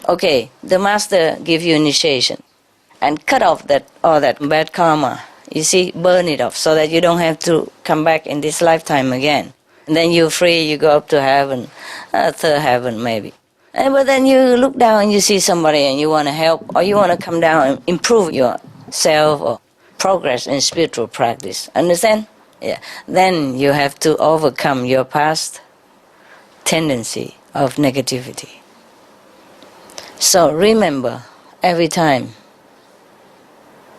Okay, the master gives you initiation and cut off all that bad karma. You see, burn it off so that you don't have to come back in this lifetime again. And then you're free, you go up to heaven, third heaven maybe. But then you look down and you see somebody and you want to help, or you want to come down and improve yourself or progress in spiritual practice. Understand? Yeah. Then you have to overcome your past tendency of negativity. So remember, every time,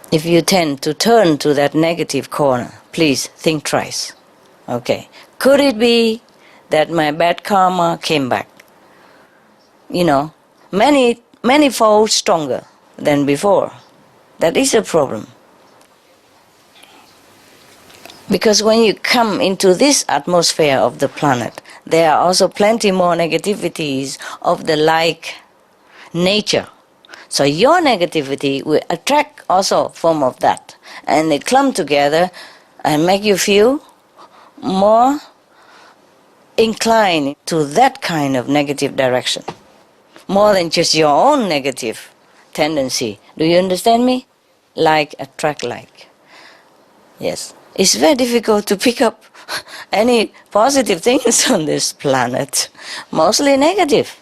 if you tend to turn to that negative corner, please think twice. Okay. Could it be that my bad karma came back? Many fold stronger than before. That is a problem. Because when you come into this atmosphere of the planet, there are also plenty more negativities of the like nature. So your negativity will attract also form of that. And they clump together and make you feel more inclined to that kind of negative direction. More than just your own negative tendency. Do you understand me? Like attract like. Yes. It's very difficult to pick up any positive things on this planet. Mostly negative.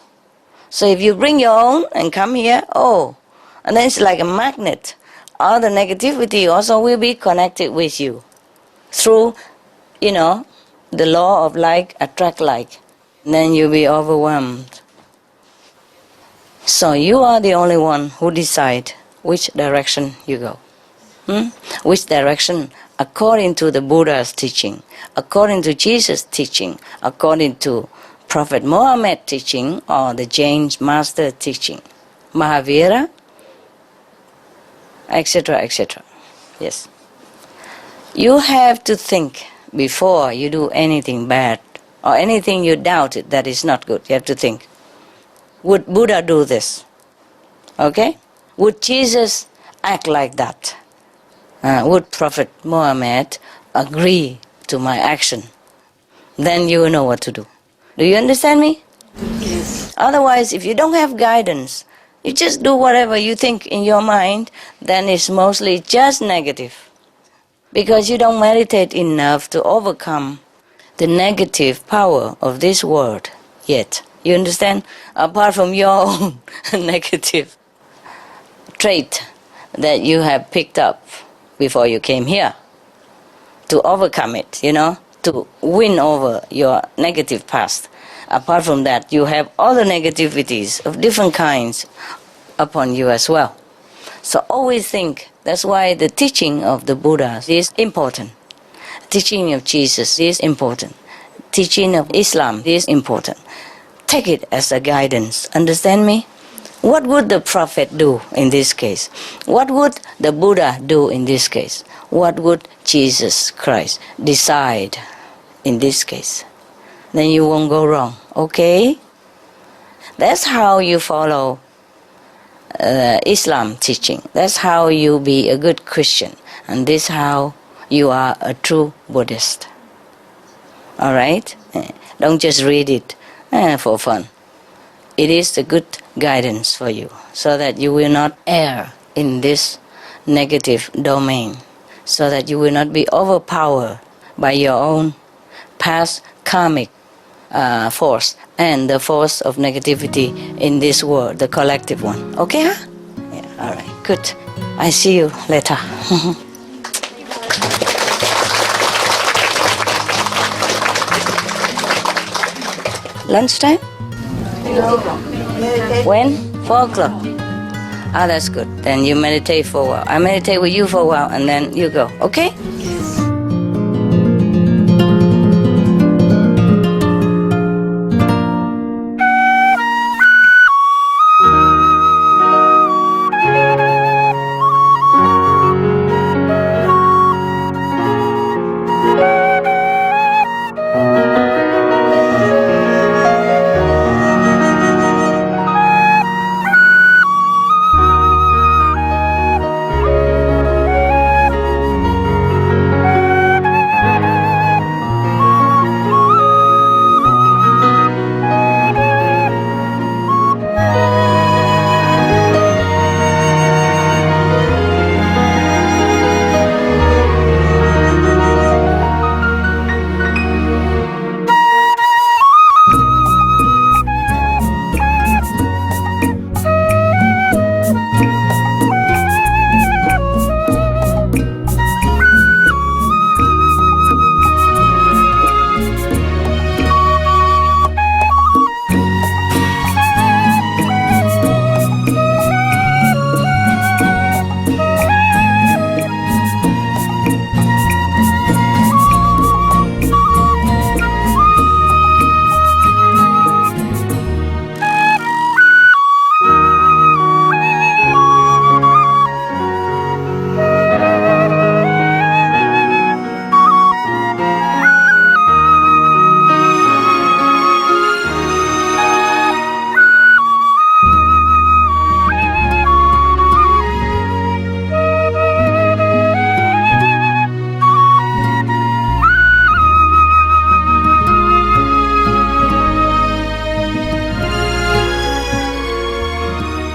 So if you bring your own and come here, and then it's like a magnet. All the negativity also will be connected with you. Through, the law of like, attract like. And then you'll be overwhelmed. So you are the only one who decide which direction you go. Which direction, according to the Buddha's teaching, according to Jesus' teaching, according to Prophet Muhammad teaching, or the Jain master teaching, Mahavira, etc., etc. Yes. You have to think before you do anything bad, or anything you doubted that is not good. You have to think, would Buddha do this? Okay? Would Jesus act like that? Would Prophet Muhammad agree to my action? Then you will know what to do. Do you understand me? Yes. Otherwise, if you don't have guidance, you just do whatever you think in your mind, then it's mostly just negative. Because you don't meditate enough to overcome the negative power of this world yet. You understand? Apart from your own negative trait that you have picked up before you came here, to overcome it, to win over your negative past. Apart from that, you have other negativities of different kinds upon you as well. So always think, that's why the teaching of the Buddha is important. Teaching of Jesus is important. Teaching of Islam is important. Take it as a guidance. Understand me? What would the Prophet do in this case? What would the Buddha do in this case? What would Jesus Christ decide in this case? Then you won't go wrong. Okay? That's how you follow Islam teaching. That's how you be a good Christian. And this is how you are a true Buddhist. Alright? Don't just read it for fun. It is a good guidance for you, so that you will not err in this negative domain, so that you will not be overpowered by your own past karmic force and the force of negativity in this world, the collective one. Okay, huh? Yeah, all right, good. I see you later. Lunchtime? When? 4 o'clock. Ah, that's good. Then you meditate for a while. I meditate with you for a while and then you go. Okay?